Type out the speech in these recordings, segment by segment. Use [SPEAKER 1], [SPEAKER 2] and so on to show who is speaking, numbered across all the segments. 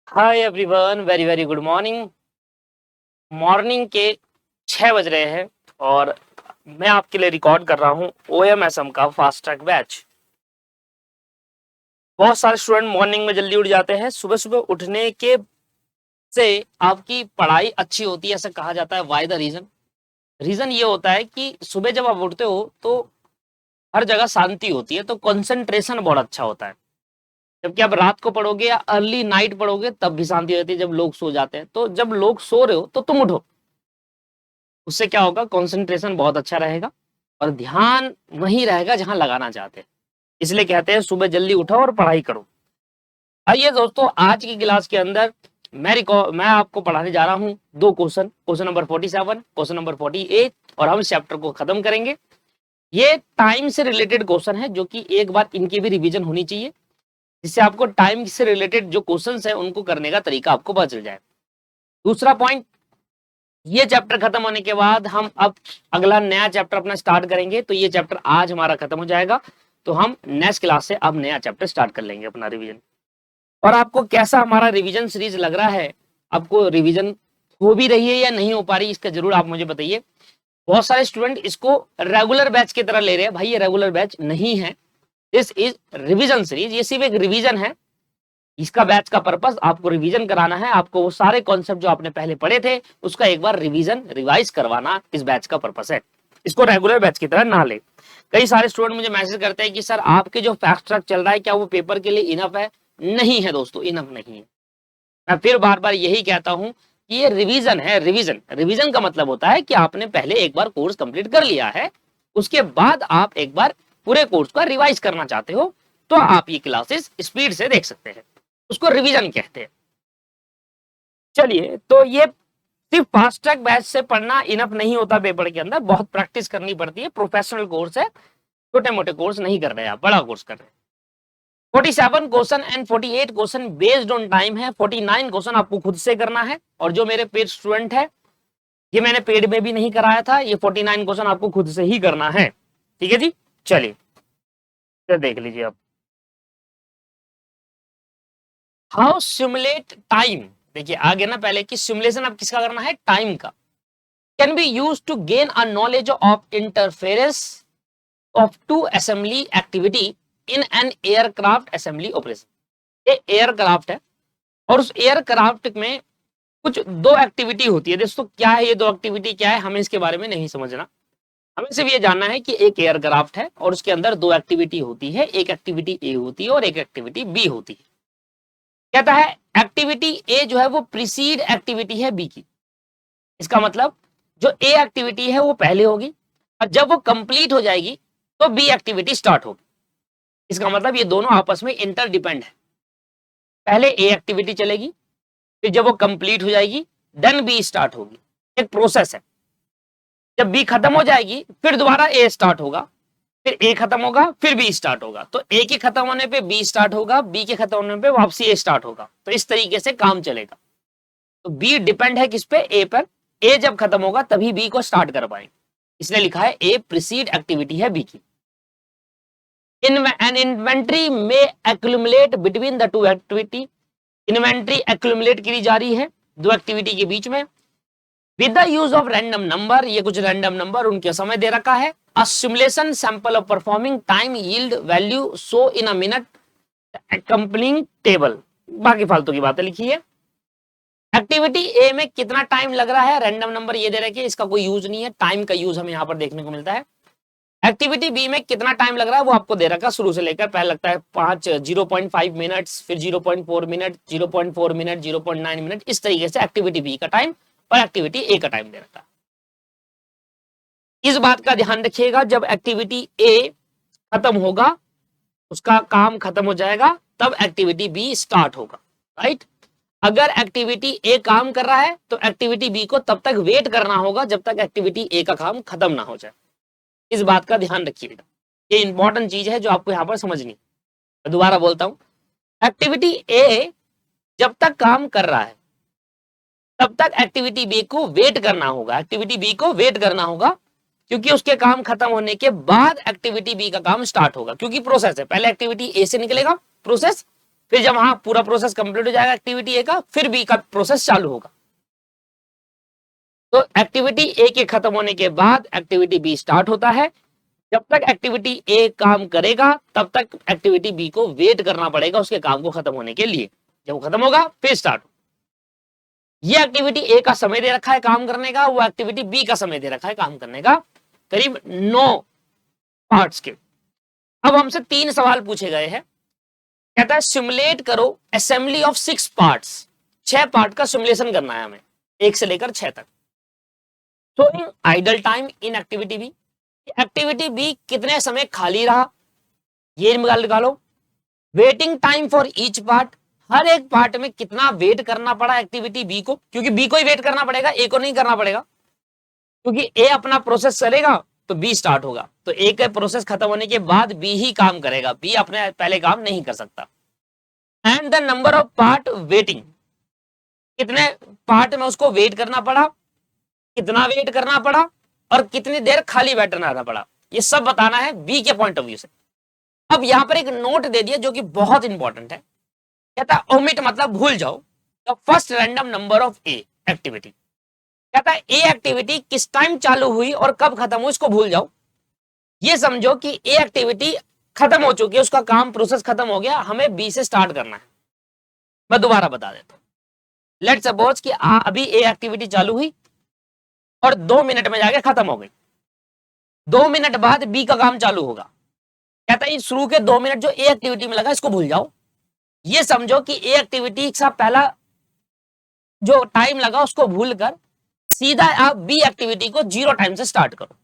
[SPEAKER 1] Hi everyone, very very good morning. Morning के 6 बज रहे हैं और मैं आपके लिए रिकॉर्ड कर रहा हूँ ओएमएसएम का फास्ट ट्रैक बैच। बहुत सारे स्टूडेंट मॉर्निंग में जल्दी उठ जाते हैं। सुबह सुबह उठने के से आपकी पढ़ाई अच्छी होती है, ऐसा कहा जाता है। Why the reason? रीजन ये होता है कि सुबह जब आप उठते हो तो हर जगह शांति होती है, तो कंसंट्रेशन बहुत अच्छा होता है। जबकि आप रात को पढ़ोगे या अर्ली नाइट पढ़ोगे तब भी शांति रहती है जब लोग सो जाते हैं। तो जब लोग सो रहे हो तो तुम उठो, उससे क्या होगा, कंसंट्रेशन बहुत अच्छा रहेगा और ध्यान वहीं रहेगा जहां लगाना चाहते हैं। इसलिए कहते हैं सुबह जल्दी उठो और पढ़ाई करो। आइए दोस्तों, आज की क्लास के अंदर मैं आपको पढ़ाने जा रहा हूं दो question, question number 47, question number 48, और हम इस चैप्टर को खत्म करेंगे। ये टाइम से रिलेटेड क्वेश्चन है, जो कि एक बार इनकी भी रिवीजन होनी चाहिए, जिससे आपको टाइम से रिलेटेड जो क्वेश्चन है उनको करने का तरीका आपको पता चल जाए। दूसरा पॉइंट, ये चैप्टर खत्म होने के बाद हम अब अगला नया चैप्टर अपना स्टार्ट करेंगे। तो ये चैप्टर आज हमारा खत्म हो जाएगा, तो हम नेक्स्ट क्लास से अब नया चैप्टर स्टार्ट कर लेंगे अपना रिवीजन। और आपको कैसा हमारा रिवीजन सीरीज लग रहा है? आपको रिवीजन हो भी रही है या नहीं हो पा रही, इसका जरूर आप मुझे बताइए। बहुत सारे स्टूडेंट इसको रेगुलर बैच की तरह ले रहे हैं। भाई, ये रेगुलर बैच नहीं है, दिस इज रिवीजन सीरीज। ये सिर्फ एक रिवीजन है। इसका बैच का पर्पस आपको रिवीजन कराना है, आपको वो सारे कॉन्सेप्ट जो आपने पहले पढ़े थे उसका एक बार रिवीजन रिवाइज करवाना इस बैच का पर्पस है। इसको रेगुलर बैच की तरह ना ले। कई सारे स्टूडेंट मुझे मैसेज करते हैं कि सर आपके जो फास्ट ट्रैक चल रहा है क्या वो पेपर के लिए इनफ है? नहीं है दोस्तों, इनफ नहीं है। मैं फिर बार बार यही कहता हूं कि ये रिवीजन है। रिवीजन रिवीजन का मतलब होता है कि आपने पहले एक बार कोर्स कंप्लीट कर लिया है, उसके बाद आप एक बार पूरे कोर्स का रिवाइज करना चाहते हो, तो आप ये क्लासेस स्पीड से देख सकते हैं, उसको रिवीजन कहते हैं। चलिए, तो ये सिर्फ फास्ट ट्रैक बैच से पढ़ना इनफ नहीं होता, पेपर के अंदर बहुत प्रैक्टिस करनी पड़ती है। प्रोफेशनल कोर्स है, छोटे मोटे कोर्स नहीं कर रहे हैं, आप बड़ा कोर्स कर रहे हैं। 47 question and 48 question based on time है। 49 क्वेश्चन आपको खुद से करना है, और जो मेरे पेड स्टूडेंट है, ये मैंने पेड में भी नहीं कराया था, ये 49 क्वेश्चन आपको खुद से ही करना है। ठीक है जी, चलिए तो देख लीजिए आप। How simulate time. देखिए आगे ना, पहले की सिमुलेशन अब किसका करना है? टाइम का। Can be use to gain a knowledge of interference of two assembly activity in an aircraft assembly operation. ये एयरक्राफ्ट है और उस एयरक्राफ्ट में कुछ दो एक्टिविटी होती है। दोस्तों क्या है ये दो एक्टिविटी, क्या है हमें इसके बारे में नहीं समझना। हमें सिर्फ ये जानना है कि एक एयरक्राफ्ट है और उसके अंदर दो एक्टिविटी होती है, एक एक्टिविटी ए होती है और एक एक्टिविटी बी होती है। कहता है एक्टिविटी ए जो है वो प्रीसीड एक्टिविटी है बी की। इसका मतलब जो ए एक्टिविटी है वो पहले होगी, और जब वो कंप्लीट हो जाएगी तो बी एक्टिविटी स्टार्ट होगी। इसका मतलब ये दोनों आपस में इंटरडिपेंड है। पहले ए एक्टिविटी चलेगी, फिर जब वो कंप्लीट हो जाएगी देन बी स्टार्ट होगी। एक प्रोसेस है। जब बी खत्म हो जाएगी फिर दोबारा ए स्टार्ट होगा, फिर ए खत्म होगा फिर बी स्टार्ट होगा। तो ए के खत्म होने पे बी स्टार्ट होगा, बी के खत्म होने पे वापसी ए स्टार्ट होगा। तो इस तरीके से काम चलेगा। तो बी डिपेंड है किस पे? ए पर। ए जब खत्म होगा तभी बी को स्टार्ट कर पाएंगे, इसलिए लिखा है ए प्रीसीड एक्टिविटी है बी की। एन इन्वेंट्री में accumulate between the two activity. Inventory accumulate की जा रही है दो एक्टिविटी के बीच में with the use of random number. ये कुछ रैंडम नंबर उनके समय दे रखा है। A simulation sample of performing time yield value so in a minute accompanying table. बाकी फालतू की बातें लिखी है। एक्टिविटी ए में कितना टाइम लग रहा है, रैंडम नंबर ये दे रखे हैं, इसका कोई यूज नहीं है। टाइम का यूज हमें यहाँ पर देखने को मिलता है। एक्टिविटी बी में कितना टाइम लग रहा है वो आपको दे रखा शुरू से लेकर। पहले लगता है 0.5 मिनट्स, फिर 0.4 मिनट, 0.4 मिनट, 0.9 मिनट, इस तरीके से एक्टिविटी बी का टाइम और एक्टिविटी ए का टाइम दे रखा है। इस बात का ध्यान रखिएगा, जब एक्टिविटी ए खत्म होगा, उसका काम खत्म हो जाएगा, तब एक्टिविटी बी स्टार्ट होगा। राइट? अगर एक्टिविटी ए काम कर रहा है तो एक्टिविटी बी को तब तक वेट करना होगा जब तक एक्टिविटी ए का काम खत्म ना हो जाए। इस बात का ध्यान रखिएगा, ये इंपॉर्टेंट चीज है जो आपको यहां पर समझनी है। दोबारा बोलता हूं, एक्टिविटी ए जब तक काम कर रहा है तब तक एक्टिविटी बी को वेट करना होगा। एक्टिविटी बी को वेट करना होगा, क्योंकि उसके काम खत्म होने के बाद एक्टिविटी बी का काम स्टार्ट होगा। क्योंकि प्रोसेस है, पहले एक्टिविटी ए से निकलेगा प्रोसेस, फिर जब हाँ पूरा प्रोसेस कंप्लीट हो जाएगा एक्टिविटी ए का, फिर बी का प्रोसेस चालू होगा। तो एक्टिविटी ए के खत्म होने के बाद एक्टिविटी बी स्टार्ट होता है। जब तक एक्टिविटी ए काम करेगा तब तक एक्टिविटी बी को वेट करना पड़ेगा उसके काम को खत्म होने के लिए। जब वो खत्म होगा फिर स्टार्ट। ये एक्टिविटी ए का समय दे रखा है काम करने का, वो एक्टिविटी बी का समय दे रखा है काम करने का, करीब 9 पार्ट्स के। अब हमसे 3 सवाल पूछे गए हैं। कहता है सिमुलेट करो असेंबली ऑफ 6 पार्ट्स, 6 पार्ट का सिमुलेशन करना है हमें 1 से लेकर 6 तक। Showing idle time in activity B, activity B कितने समय खाली रहा ये निकालो। Waiting time for each part, हर एक पार्ट में कितना वेट करना पड़ा एक्टिविटी बी को, क्योंकि बी को ही वेट करना पड़ेगा, ए को नहीं करना पड़ेगा, क्योंकि ए अपना प्रोसेस चलेगा तो बी स्टार्ट होगा, तो ए का प्रोसेस खत्म होने के बाद बी ही काम करेगा, बी अपने पहले काम नहीं कर सकता। And the number of part waiting, कितने पार्ट में उसको वेट करना पड़ा, कितना वेट करना पड़ा और कितनी देर खाली बैठना रहना पड़ा, ये सब बताना है बी के पॉइंट ऑफ व्यू से। अब यहां पर एक नोट दे दिया जो कि बहुत इंपॉर्टेंट है। कहता है ओमिट मतलब भूल जाओ the first random number of A activity. कहता है ए एक्टिविटी किस टाइम चालू हुई और कब खत्म हुई इसको भूल जाओ। ये समझो कि ए एक्टिविटी खत्म हो चुकी है, उसका काम प्रोसेस खत्म हो गया, हमें बी से स्टार्ट करना है। मैं दोबारा बता देता हूं। लेट्स सपोज कि अभी ए एक्टिविटी चालू हुई और 2 मिनट में जाके खत्म हो गई। 2 मिनट बाद बी का काम चालू होगा। कहता है शुरू के 2 मिनट जो ए एक्टिविटी में लगा इसको भूल जाओ। ये समझो कि ए एक्टिविटी का पहला जो टाइम लगा उसको भूलकर सीधा आप बी एक्टिविटी को 0 टाइम से स्टार्ट करो।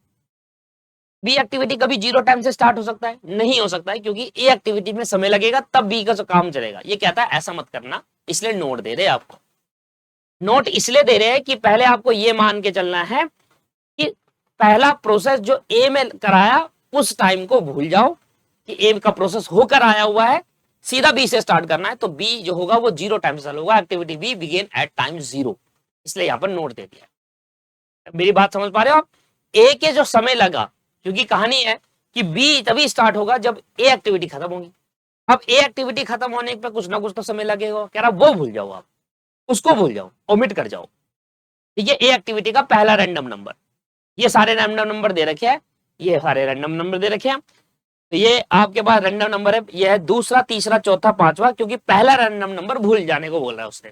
[SPEAKER 1] बी एक्टिविटी कभी 0 टाइम से स्टार्ट हो सकता है? नहीं हो सकता है, क्योंकि ए एक्टिविटी में समय लगेगा तब बी का काम चलेगा। ये कहता है ऐसा मत करना, इसलिए नोट दे रहे हैं आपको। नोट इसलिए दे रहे हैं कि पहले आपको ये मान के चलना है कि पहला प्रोसेस जो ए में कराया उस टाइम को भूल जाओ कि ए का प्रोसेस होकर आया हुआ है, सीधा बी से स्टार्ट करना है, तो बी जो होगा वो 0 टाइम से चालू होगा। Activity B begin at time 0, इसलिए यहां पर नोट दे दिया। मेरी बात समझ पा रहे हो आप? ए के जो समय लगा, क्योंकि कहानी है कि बी तभी स्टार्ट होगा जब ए एक्टिविटी खत्म होगी। अब ए एक्टिविटी खत्म होने पर कुछ ना कुछ तो समय लगेगा, कह रहा वो भूल जाओ, आप उसको भूल जाओ, ओमिट कर जाओ। ठीक है, ए एक्टिविटी का पहला रैंडम नंबर, ये सारे रैंडम नंबर दे रखे हैं, ये सारे रैंडम नंबर दे रखे हैं, तो ये आपके पास रैंडम नंबर है, ये है दूसरा, तीसरा, चौथा, पांचवा, क्योंकि पहला रैंडम नंबर भूल जाने को बोल रहा है उसने।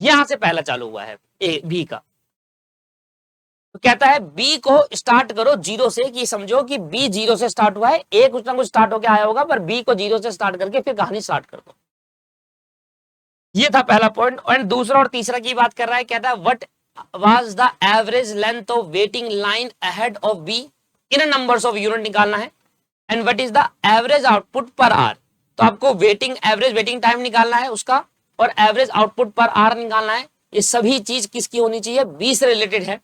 [SPEAKER 1] यहां से पहला चालू हुआ है ए बी का, तो कहता है बी को स्टार्ट करो 0 से, कि समझो कि बी 0 से स्टार्ट हुआ है, ए कुछ ना कुछ स्टार्ट होकर आया होगा, पर बी को 0 से स्टार्ट करके फिर कहानी स्टार्ट कर दो। ये था पहला पॉइंट। और दूसरा और तीसरा की बात कर रहा है, कहता है what was the average length of waiting line ahead of be in numbers of unit निकालना है, and what is the average output per hour. तो आपको वेटिंग एवरेज वेटिंग टाइम निकालना है उसका, और एवरेज आउटपुट पर आवर निकालना है। ये सभी चीज किसकी होनी चाहिए? बी से रिलेटेड है।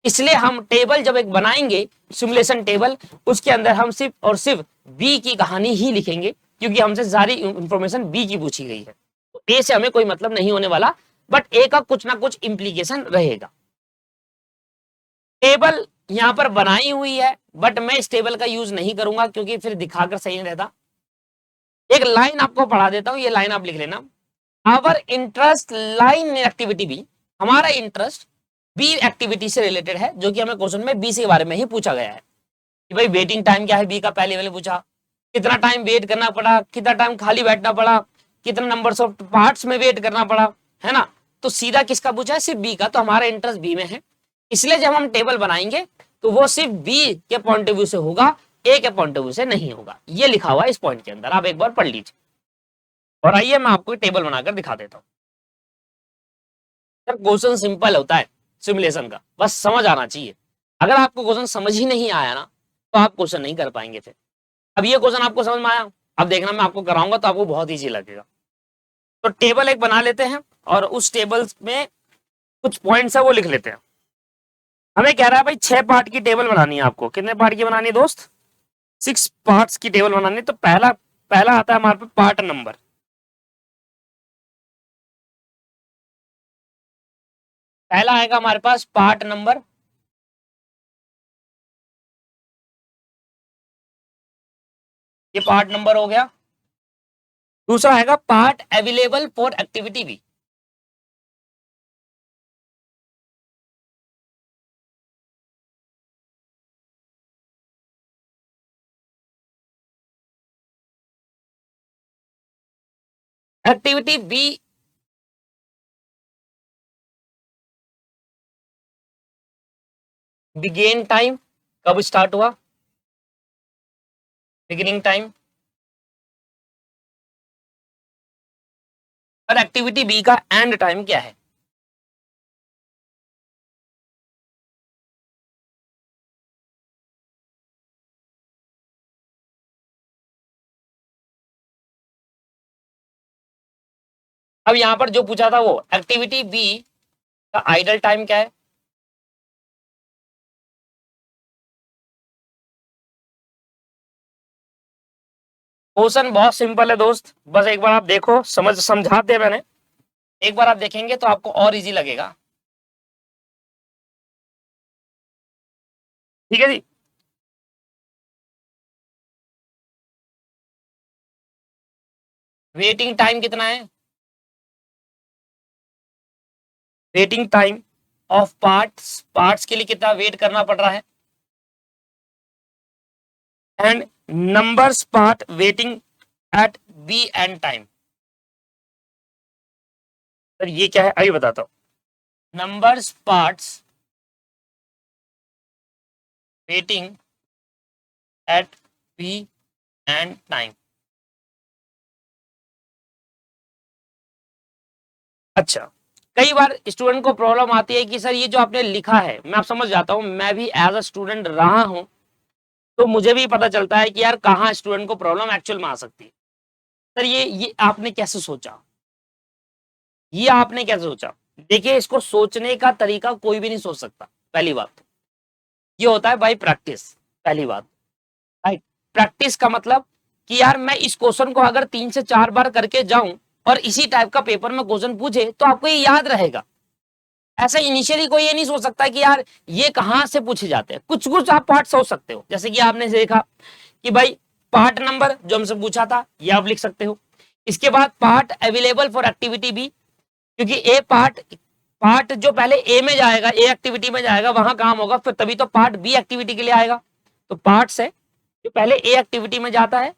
[SPEAKER 1] इसलिए हम टेबल जब एक बनाएंगे सिमुलेशन टेबल, उसके अंदर हम सिर्फ और सिर्फ बी की कहानी ही लिखेंगे, क्योंकि हमसे सारी इंफॉर्मेशन बी की पूछी गई है। तो ए से हमें कोई मतलब नहीं होने वाला, बट ए का कुछ ना कुछ इंप्लीकेशन रहेगा। टेबल यहां पर बनाई हुई है, बट मैं इस टेबल का यूज नहीं करूंगा क्योंकि फिर दिखाकर सही नहीं रहता। एक लाइन आपको पढ़ा देता हूं, ये लाइन आप लिख लेना। Our interest line in activity B, हमारा इंटरेस्ट बी एक्टिविटी से रिलेटेड है, जो कि हमें क्वेश्चन में बी से बारे में ही पूछा गया है कि भाई वेटिंग टाइम क्या है बी का, पहले मैंने पूछा कितना टाइम वेट करना पड़ा, कितना टाइम खाली बैठना पड़ा, कितना नंबर ऑफ पार्ट्स में वेट करना पड़ा, है ना। तो सीधा किसका पूछा है? सिर्फ बी का, तो हमारा इंटरेस्ट बी में है, इसलिए जब हम टेबल बनाएंगे तो वो सिर्फ बी के पॉइंट ऑफ व्यू से होगा, ए के पॉइंट ऑफ व्यू से नहीं होगा। ये लिखा हुआ है इस पॉइंट के अंदर, आप एक बार पढ़ लीजिए। और आइए मैं आपको टेबल बनाकर दिखा देता हूं। सर क्वेश्चन सिंपल होता है सिमुलेशन का, बस समझ आना चाहिए। अगर आपको क्वेश्चन समझ ही नहीं आया ना, तो आप क्वेश्चन नहीं कर पाएंगे फिर। अब ये क्वेश्चन आपको समझ में आया, अब देखना मैं आपको कराऊंगा तो आपको बहुत ईजी लगेगा। तो टेबल एक बना लेते हैं और उस टेबल में कुछ पॉइंट्स है वो लिख लेते हैं। हमें कह रहा है भाई 6 पार्ट की टेबल बनानी है आपको। कितने पार्ट की बनानी है दोस्त? 6 पार्ट्स की टेबल बनानी है। तो पहला पहला आता है हमारे पास पार्ट नंबर। पहला आएगा हमारे पास पार्ट नंबर, ये पार्ट नंबर हो गया। दूसरा आएगा part available for activity B. Activity B begin time, कब स्टार्ट हुआ, बिगिनिंग टाइम, और एक्टिविटी बी का एंड टाइम क्या है। अब यहां पर जो पूछा था वो एक्टिविटी बी का आइडल टाइम क्या है। क्वेश्चन बहुत सिंपल है दोस्त, बस एक बार आप देखो, समझाते हैं मैंने, एक बार आप देखेंगे तो आपको और इजी लगेगा। ठीक है जी। वेटिंग टाइम कितना है, waiting time of parts, parts के लिए कितना वेट करना पड़ रहा है, and numbers part waiting at B end time. Sir ये क्या है अभी बताता हूं। Numbers parts waiting at B end time. अच्छा, कई बार स्टूडेंट को प्रॉब्लम आती है कि सर ये जो आपने लिखा है, मैं आप समझ जाता हूं, मैं भी एज अ स्टूडेंट रहा हूं, तो मुझे भी पता चलता है कि यार कहाँ स्टूडेंट को प्रॉब्लम एक्चुअल में आ सकती है। सर ये आपने कैसे सोचा, ये आपने कैसे सोचा। देखिए, इसको सोचने का तरीका कोई भी नहीं सोच सकता, पहली बात तो। ये होता है बाई प्रैक्टिस, पहली बात। राइट, प्रैक्टिस का मतलब कि यार मैं इस क्वेश्चन को अगर 3 से 4 बार करके जाऊं और इसी टाइप का पेपर में क्वेश्चन पूछे तो आपको ये याद रहेगा। ऐसा इनिशियली कोई ये नहीं सोच सकता कि यार ये कहां से पूछे जाते हैं। कुछ कुछ आप पार्ट सोच सकते हो, जैसे कि आपने देखा कि भाई पार्ट नंबर जो हमसे पूछा था ये आप लिख सकते हो। इसके बाद part available for activity B, क्योंकि ए पार्ट, पार्ट जो पहले ए में जाएगा, ए एक्टिविटी में जाएगा, वहां काम होगा, फिर तभी तो पार्ट बी एक्टिविटी के लिए आएगा। तो पार्ट्स है जो पहले ए एक्टिविटी में जाता है,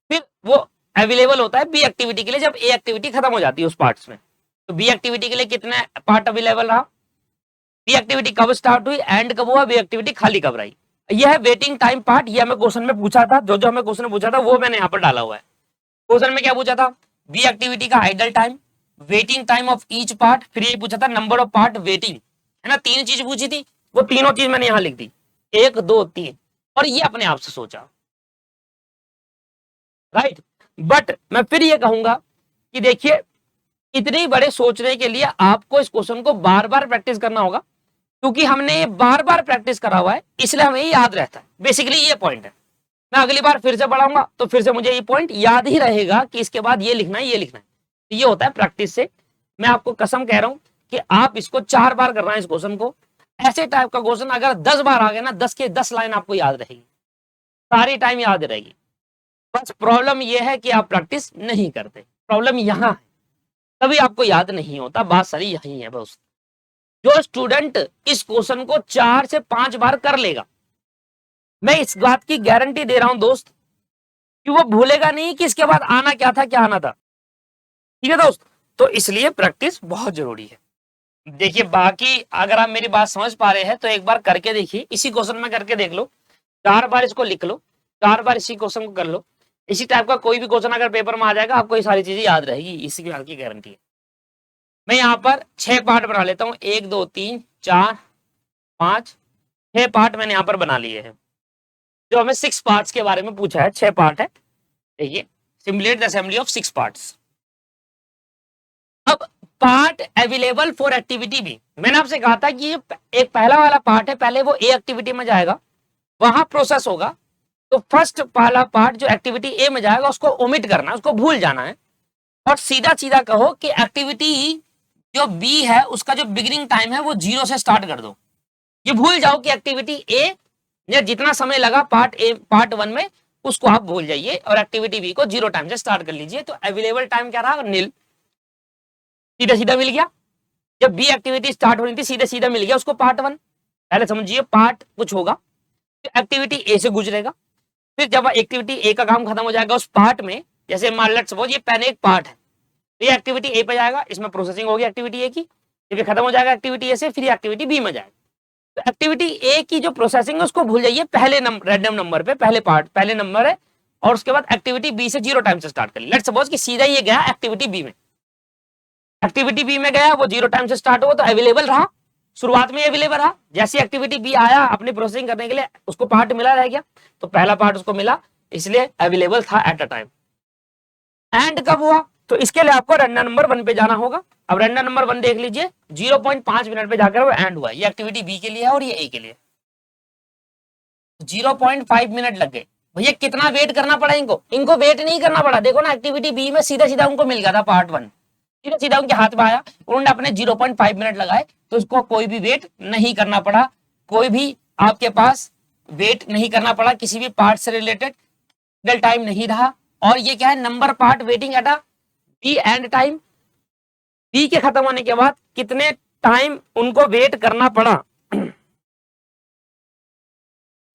[SPEAKER 1] फिर वो अवेलेबल होता है बी एक्टिविटी के लिए जब ए एक्टिविटी खत्म हो जाती है उस पार्ट्स में। तो बी एक्टिविटी के लिए कितने पार्ट अवेलेबल रहा, बी एक्टिविटी कब स्टार्ट हुई, एंड कब हुआ, बी एक्टिविटी खाली कब रही। यह है वेटिंग टाइम पार्ट। ये हमें क्वेश्चन में पूछा था, जो जो हमें क्वेश्चन में पूछा था वो मैंने यहाँ पर डाला हुआ है। क्वेश्चन में क्या पूछा था, बी एक्टिविटी का idle time, waiting time of each part, फिर ये पूछा था नंबर ऑफ पार्ट वेटिंग, है ना, 3 चीज पूछी थी, वो तीनों चीज मैंने यहां लिख दी, 1 2 3, और ये अपने आप से सोचा। राइट, बट मैं फिर ये कहूंगा कि देखिए, इतने बड़े सोचने के लिए आपको इस क्वेश्चन को बार बार प्रैक्टिस करना होगा, क्योंकि हमने ये बार बार प्रैक्टिस करा हुआ है, इसलिए हमें याद रहता है। बेसिकली ये पॉइंट है। मैं अगली बार फिर से पढ़ाऊंगा तो फिर से मुझे ये पॉइंट याद ही रहेगा कि इसके बाद ये लिखना है, ये लिखना है। तो ये होता है प्रैक्टिस से। मैं आपको कसम कह रहा हूं कि आप इसको 4 बार करना है इस क्वेश्चन को। ऐसे टाइप का क्वेश्चन अगर 10 बार आ गया ना, 10 के 10 लाइन आपको याद रहेगी, सारी टाइम याद रहेगी। बस प्रॉब्लम यह है कि आप प्रैक्टिस नहीं करते, प्रॉब्लम यहां है, तभी आपको याद नहीं होता। बात सारी यही है बस। जो स्टूडेंट इस क्वेश्चन को 4 से 5 बार कर लेगा, मैं इस बात की गारंटी दे रहा हूं दोस्त कि वो भूलेगा नहीं कि इसके बाद आना क्या था, क्या आना था। ठीक है दोस्त, तो इसलिए प्रैक्टिस बहुत जरूरी है। देखिए, बाकी अगर आप मेरी बात समझ पा रहे हैं तो एक बार करके देखिए, इसी क्वेश्चन में करके देख लो, 4 बार इसको लिख लो, 4 बार इसी क्वेश्चन को कर लो। इसी टाइप का कोई भी क्वेश्चन अगर पेपर में आ जाएगा, आपको ये सारी चीजें याद रहेगी, इसी बात की गारंटी है। मैं यहाँ पर 6 पार्ट बना लेता हूँ, 1 2 3 4 5 6 पार्ट मैंने यहाँ पर बना लिए हैं। जो हमें 6 पार्ट्स के बारे में पूछा है, 6 पार्ट है। देखिए, simulate the assembly of 6 parts. अब पार्ट अवेलेबल फॉर एक्टिविटी भी, मैंने आपसे कहा था कि एक पहला वाला पार्ट है, पहले वो ए एक्टिविटी में जाएगा, वहां प्रोसेस होगा। तो फर्स्ट पहला पार्ट जो एक्टिविटी ए में जाएगा उसको ओमिट करना है, उसको भूल जाना है, और सीधा सीधा कहो कि एक्टिविटी जो बी है उसका जो बिगिनिंग टाइम है वो 0 से स्टार्ट कर दो। ये भूल जाओ कि एक्टिविटी ए ने जितना समय लगा पार्ट 1 में उसको आप भूल जाइए और एक्टिविटी बी को 0 टाइम से स्टार्ट कर लीजिए। तो अवेलेबल टाइम क्या रहा, नील, सीधा सीधा मिल गया। जब बी एक्टिविटी स्टार्ट होनी थी सीधा सीधा मिल गया उसको पार्ट 1। पहले समझिए पार्ट कुछ होगा, फिर एक्टिविटी ए से गुजरेगा, फिर जब एक्टिविटी ए का काम खत्म हो जाएगा उस पार्ट में, जैसे मान लेट्स सपोज ये पेन एक पार्ट है, तो ये एक्टिविटी ए पे जाएगा, इसमें प्रोसेसिंग होगी एक्टिविटी ए की, जब ये खत्म हो जाएगा एक्टिविटी ए से, फिर एक्टिविटी बी में जाएगा। तो एक्टिविटी ए की जो प्रोसेसिंग है उसको भूल जाइए, पहले रैंडम नंबर पे पहले पार्ट पहले नंबर है, और उसके बाद एक्टिविटी बी से 0 टाइम से स्टार्ट करिए। लेट्स सपोज कि सीधा ये गया एक्टिविटी बी में, एक्टिविटी बी में गया, वो 0 टाइम से स्टार्ट हुआ तो अवेलेबल रहा, शुरुआत में अवेलेबल रहा। जैसे एक्टिविटी बी आया अपनी प्रोसेसिंग करने के लिए, उसको पार्ट मिला रह गया, तो पहला पार्ट उसको मिला, इसलिए अवेलेबल था एट अ टाइम। एंड कब हुआ, तो इसके लिए आपको रैंडम नंबर 1 पे जाना होगा। अब रैंडम नंबर 1 देख लीजिए, 0.5 मिनट पे जाकर वो एंड हुआ। ये एक्टिविटी बी के लिए है और ये ए के लिए, 0.5 मिनट लग गए। भैया कितना वेट करना पड़ा इनको वेट नहीं करना पड़ा। देखो ना एक्टिविटी बी में सीधा सीधा उनको मिल गया था पार्ट 1, सीधा सीधा उनके हाथ में आया, उन्होंने अपने 0.5 मिनट लगाए, तो उसको कोई भी वेट नहीं करना पड़ा, कोई भी आपके पास वेट नहीं करना पड़ा, किसी भी पार्ट से रिलेटेड टाइम नहीं रहा। और ये क्या है, number part waiting at a B end time, B के खत्म होने के बाद कितने टाइम उनको वेट करना पड़ा,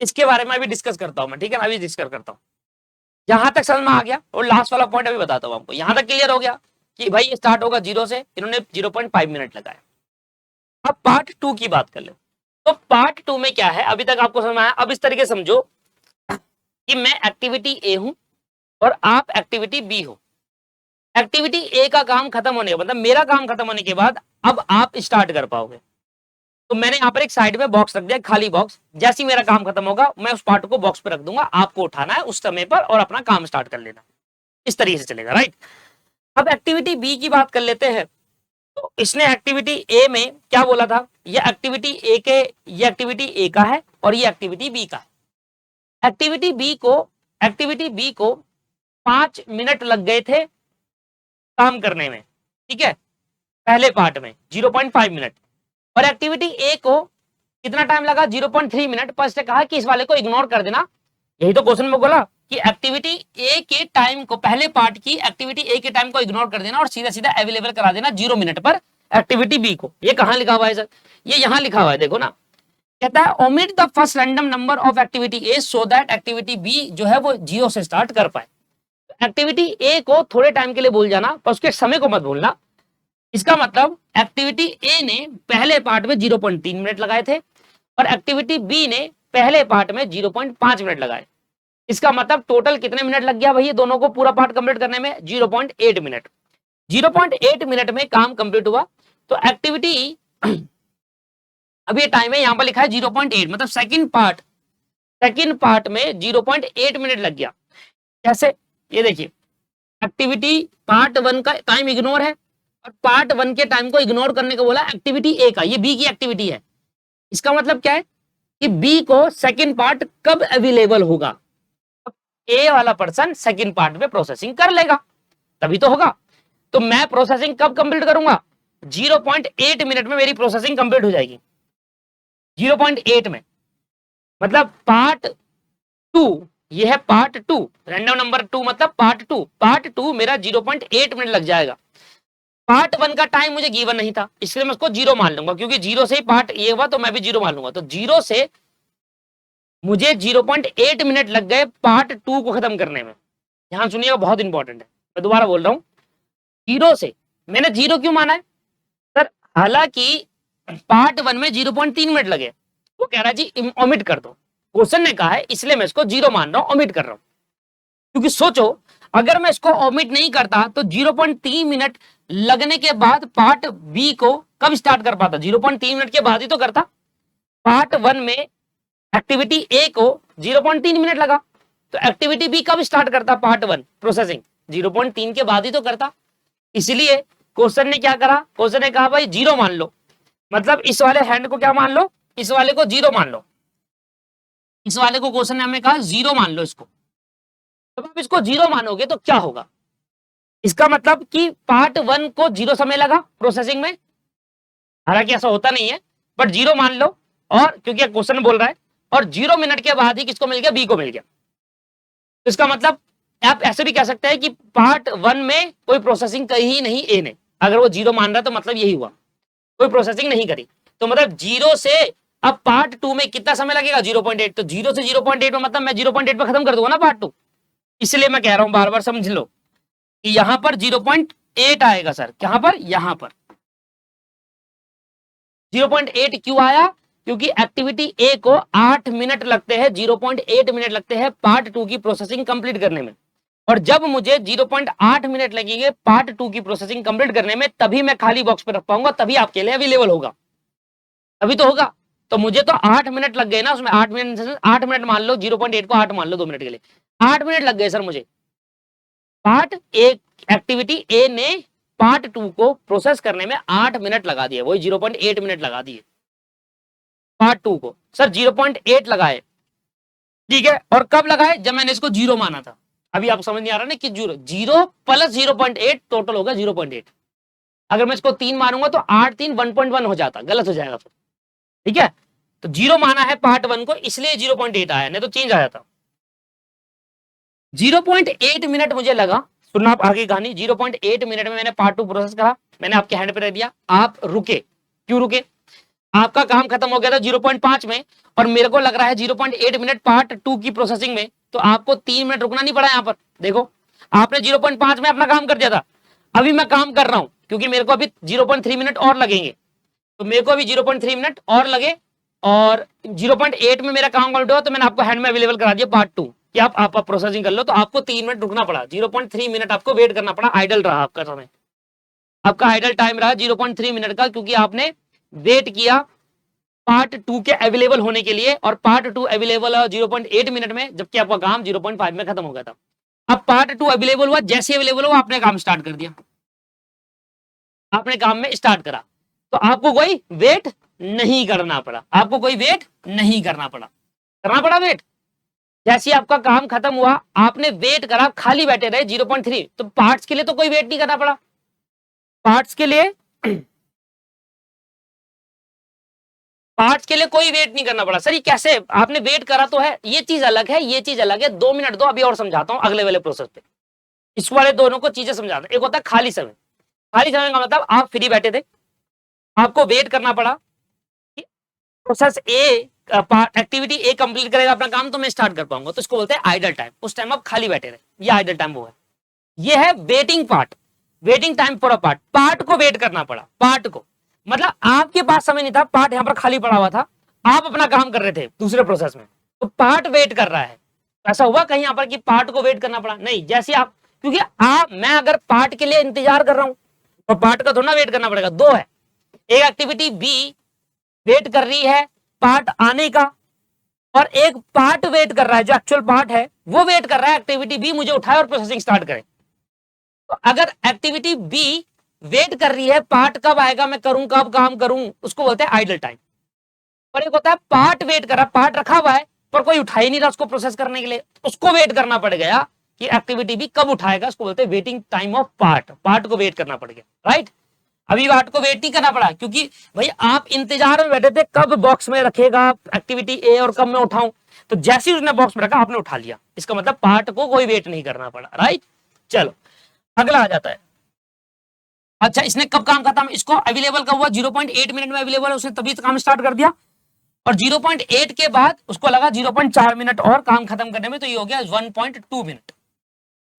[SPEAKER 1] इसके बारे में अभी डिस्कस करता हूं मैं, ठीक है ना, अभी डिस्कस करता हूं। यहां तक समझ में आ गया, और लास्ट वाला पॉइंट अभी बताता हूं आपको। यहां तक क्लियर हो गया कि भाई ये स्टार्ट होगा 0 से, इन्होंने 0.5 मिनट लगाए। अब पार्ट 2 की बात कर ले, तो पार्ट 2 में क्या है, अभी तक आपको समझ में आया। अब इस तरीके समझो कि मैं एक्टिविटी ए हूं और आप एक्टिविटी बी हो। एक्टिविटी ए का काम खत्म होने के मतलब मेरा काम खत्म होने के बाद अब आप स्टार्ट कर पाओगे। तो मैंने यहाँ पर एक साइड में बॉक्स रख दिया, खाली बॉक्स, जैसे ही मेरा काम खत्म होगा मैं उस पार्ट को बॉक्स पे रख दूंगा, आपको उठाना है उस समय पर और अपना काम स्टार्ट कर लेना, इस तरीके से चलेगा, राइट। अब एक्टिविटी बी की बात कर लेते हैं। तो इसने एक्टिविटी ए में क्या बोला था, ये एक्टिविटी ए का है और ये एक्टिविटी बी का है। एक्टिविटी बी को 5 मिनट लग गए थे काम करने में, ठीक है, पहले पार्ट में 0.5 मिनट, और एक्टिविटी ए को कितना टाइम लगा, 0.3 मिनट। पर इसने कहा कि इस वाले को इग्नोर कर देना, यही तो क्वेश्चन में बोला कि एक्टिविटी ए के टाइम को, पहले पार्ट की एक्टिविटी ए के टाइम को इग्नोर कर देना और सीधा सीधा अवेलेबल करा देना 0 मिनट पर एक्टिविटी बी को। ये कहां लिखा हुआ है सर, ये यहां लिखा हुआ है, देखो ना, कहता है omit the first random number of activity A so that activity B जो है वो 0 से स्टार्ट कर पाए। एक्टिविटी ए को थोड़े टाइम के लिए भूल जाना, पर उसके समय को मत भूलना। इसका मतलब एक्टिविटी ए ने पहले पार्ट में 0.3 मिनट लगाए थे और एक्टिविटी बी ने पहले पार्ट में 0.5 मिनट लगाए। इसका मतलब टोटल कितने मिनट लग गया भैया दोनों को पूरा पार्ट कंप्लीट करने में, 0.8 मिनट। 0.8 मिनट में काम कंप्लीट हुआ। तो एक्टिविटी अभी टाइम है, यहां पर लिखा है 0.8, मतलब सेकंड पार्ट में 0.8 मिनट लग गया। कैसे, ये देखिए, एक्टिविटी पार्ट 1 का टाइम इग्नोर है और पार्ट 1 के टाइम को इग्नोर करने को बोला एक्टिविटी ए का, ये बी की एक्टिविटी है। इसका मतलब क्या है कि बी को सेकंड पार्ट कब अवेलेबल होगा, ए वाला पर्सन सेकंड पार्ट में प्रोसेसिंग कर लेगा, तभी तो होगा। तो मैं प्रोसेसिंग कब कंप्लीट करूंगा, 0.8 मिनट में मेरी प्रोसेसिंग कंप्लीट हो जाएगी। 0.8 में मतलब पार्ट 2, ये है पार्ट 2, रैंडम नंबर 2 मतलब पार्ट 2 मेरा 0.8 मिनट लग जाएगा। पार्ट 1 का टाइम मुझे गिवन नहीं था, इसलिए मैं उसको 0 मान लूंगा, क्योंकि 0 से ही पार्ट ये हुआ तो मैं भी 0 मान लूंगा। तो 0 से मुझे 0.8 मिनट लग गए पार्ट 2 को खत्म करने में। ध्यान सुनिएगा, बहुत इंपॉर्टेंट है, मैं दोबारा बोल रहा हूं। 0 से मैंने 0 क्यों माना है सर, हालांकि पार्ट 1 में 0.3 मिनट लगे, वो कह रहा है जी ओमिट कर दो, क्वेश्चन ने कहा है, इसलिए मैं इसको 0 मान रहा हूं, ओमिट कर रहा हूं। क्योंकि सोचो अगर मैं इसको ओमिट नहीं करता तो 0.3 मिनट लगने के बाद पार्ट बी को कब स्टार्ट कर पाता, 0.3 मिनट के बाद ही तो करता। पार्ट 1 में एक्टिविटी ए को 0.3 मिनट लगा, तो एक्टिविटी बी कब स्टार्ट करता, पार्ट 1 प्रोसेसिंग 0.3 के बाद ही तो करता। इसलिए क्वेश्चन ने क्या करा, क्वेश्चन ने कहा भाई 0 मान लो, मतलब इस वाले हैंड को क्या मान लो, इस वाले को 0 मान लो, इस वाले को क्वेश्चन ने हमें कहा 0 मान लो इसको। जब आप इसको 0 मानोगे तो क्या होगा, इसका मतलब कि पार्ट 1 को 0 समय लगा प्रोसेसिंग में, हालांकि ऐसा होता नहीं है, बट 0 मान लो, और क्योंकि क्वेश्चन बोल रहा है, और 0 मिनट के बाद ही किसको मिल गया, बी को मिल गया। तो इसका मतलब आप ऐसे भी कह सकते हैं कि पार्ट 1 में कोई प्रोसेसिंग करी ही नहीं ए ने, अगर वो 0 मान रहा है तो मतलब यही हुआ, कोई प्रोसेसिंग नहीं करी। तो मतलब 0 से अब पार्ट 2 में कितना समय लगेगा 0.8, तो 0 से 0.8 में मतलब मैं 0.8 पे खत्म कर दूंगा ना पार्ट 2। इसलिए मैं कह रहा हूं बार बार समझ लो कि यहां पर 0.8 आएगा सर, कहां पर, यहां पर 0.8 क्यों आया, क्योंकि एक्टिविटी ए को 8 मिनट लगते हैं, 0.8 मिनट लगते हैं पार्ट 2 की प्रोसेसिंग कंप्लीट करने में। और जब मुझे 0.8 मिनट लगेंगे पार्ट 2 की प्रोसेसिंग कंप्लीट करने में, तभी मैं खाली बॉक्स पे रख पाऊंगा, तभी आपके लिए अवेलेबल होगा, तभी तो होगा। तो मुझे तो 8 मिनट लग गए ना उसमें, 8 मिनट, 8 मिनट मान लो, 0.8 को 8 मान लो 2 मिनट के लिए, 8 मिनट लग गए सर मुझे। पार्ट ए, एक्टिविटी ए ने पार्ट 2 को प्रोसेस करने में 8 मिनट लगा दिए, वही 0.8 मिनट लगा दिए पार्ट 2 को। सर 0.8 लगाए, ठीक है, और कब लगाए, जब मैंने इसको 0 माना था। अभी आप समझ नहीं आ रहा ना कि 0 प्लस 0.8 टोटल होगा 0.8। अगर मैं इसको 3 मानूंगा तो 8 3 1.1 हो जाता, गलत हो जाएगा फिर, ठीक है। तो 0 माना है पार्ट 1 को, इसलिए 0.8 आया, नहीं तो चेंज आया था। 0.8 मिनट मुझे लगा, सुनना आप आगे कहानी। 0.8 मिनट में मैंने पार्ट 2 प्रोसेस करा, मैंने आपके हैंड पे रख दिया, आप रुके। क्यों रुके, आपका काम खत्म हो गया था 0.5 में, और मेरे को लग रहा है 0.8 मिनट पार्ट 2 की प्रोसेसिंग में, तो आपको 3 मिनट रुकना नहीं पड़ा। यहां पर देखो, आपने 0.5 में अपना काम कर दिया था, अभी मैं काम कर रहा हूं, क्योंकि मेरे को अभी 0.3 मिनट और लगेंगे, तो मेरे को अभी 0.3 मिनट और लगे, और 0.8 में मेरा काम कंप्लीट हुआ, तो मैंने आपको हैंड में अवेलेबल करा दिया पार्ट 2 कि आप प्रोसेसिंग कर लो। तो आपको 3 मिनट रुकना पड़ा, 0.3 मिनट आपको वेट करना पड़ा, आइडल रहा आपका समय, आपका आइडल टाइम रहा 0.3 मिनट का, क्योंकि आपने वेट किया पार्ट 2 के अवेलेबल होने के लिए, और पार्ट 2 अवेलेबल है 0.8 मिनट में, जबकि आपका काम 0.5 में खत्म हो गया था। अब पार्ट 2 अवेलेबल हुआ, जैसे अवेलेबल हुआ आपने काम स्टार्ट कर दिया, आपने काम में स्टार्ट करा, तो आपको कोई वेट नहीं करना पड़ा, आपको कोई वेट नहीं करना पड़ा, करना पड़ा वेट। जैसे आपका काम खत्म हुआ, आपने वेट करा, खाली बैठे रहे 0.3, तो पार्ट्स के लिए तो कोई वेट नहीं करना पड़ा, पार्ट्स के लिए पार्ट्स के लिए कोई वेट नहीं करना पड़ा। सर ये कैसे, आपने वेट करा तो है, ये चीज अलग है, ये चीज अलग है। 2 मिनट दो, अभी और समझाता हूं अगले वाले प्रोसेस पे, इस वाले दोनों को चीजें समझाता हूं। एक होता है खाली समय, खाली समय का मतलब आप फ्री बैठे थे, आपको वेट करना पड़ा कि प्रोसेस ए, एक्टिविटी ए कंप्लीट करेगा अपना काम, तो मैं स्टार्ट कर पाऊंगा, तो इसको बोलते हैं आइडल टाइम। उस टाइम आप खाली बैठे रहे, ये आइडल टाइम वो है। ये है waiting part, waiting time for a part, part को वेट करना पड़ा, पार्ट को, मतलब आपके पास समय नहीं था, पार्ट यहां पर खाली पड़ा हुआ था, आप अपना काम कर रहे थे दूसरे प्रोसेस में, तो पार्ट वेट कर रहा है। ऐसा हुआ कहीं यहां पर कि पार्ट को वेट करना पड़ा, नहीं। जैसे आप, क्योंकि मैं अगर पार्ट के लिए इंतजार कर रहा हूं, तो पार्ट का थोड़ा वेट करना पड़ेगा। दो है, एक एक्टिविटी बी वेट कर रही है पार्ट आने का, और एक पार्ट वेट कर रहा है, जो एक्चुअल पार्ट है वो वेट कर रहा है एक्टिविटी बी मुझे उठाए और प्रोसेसिंग स्टार्ट करे। तो अगर एक्टिविटी बी वेट कर रही है पार्ट कब आएगा, मैं करूं कब काम करूं, उसको बोलते हैं आइडल टाइम। और एक होता है पार्ट वेट कर रहा, पार्ट रखा हुआ है पर कोई उठा ही नहीं रहा उसको प्रोसेस करने के लिए, उसको वेट करना पड़ गया कि एक्टिविटी बी कब उठाएगा, उसको बोलते हैं waiting time of part, part को वेट करना पड़ गया, राइट। अभी पार्ट को वेट नहीं करना पड़ा, क्योंकि भाई आप इंतजार में बैठे थे कब बॉक्स में रखेगा एक्टिविटी ए और कब मैं उठाऊं, तो जैसे ही उसने बॉक्स में रखा आपने उठा लिया, इसका मतलब पार्ट को कोई वेट नहीं करना पड़ा, राइट। चलो अगला आ जाता है। अच्छा इसने कब काम खत्म, इसको अवेलेबल कब हुआ, 0.8 मिनट में अवेलेबल, उसने तभी काम स्टार्ट कर दिया, और 0.8 के बाद उसको लगा 0.4 मिनट और काम खत्म करने में, तो ये हो गया 1.2 मिनट।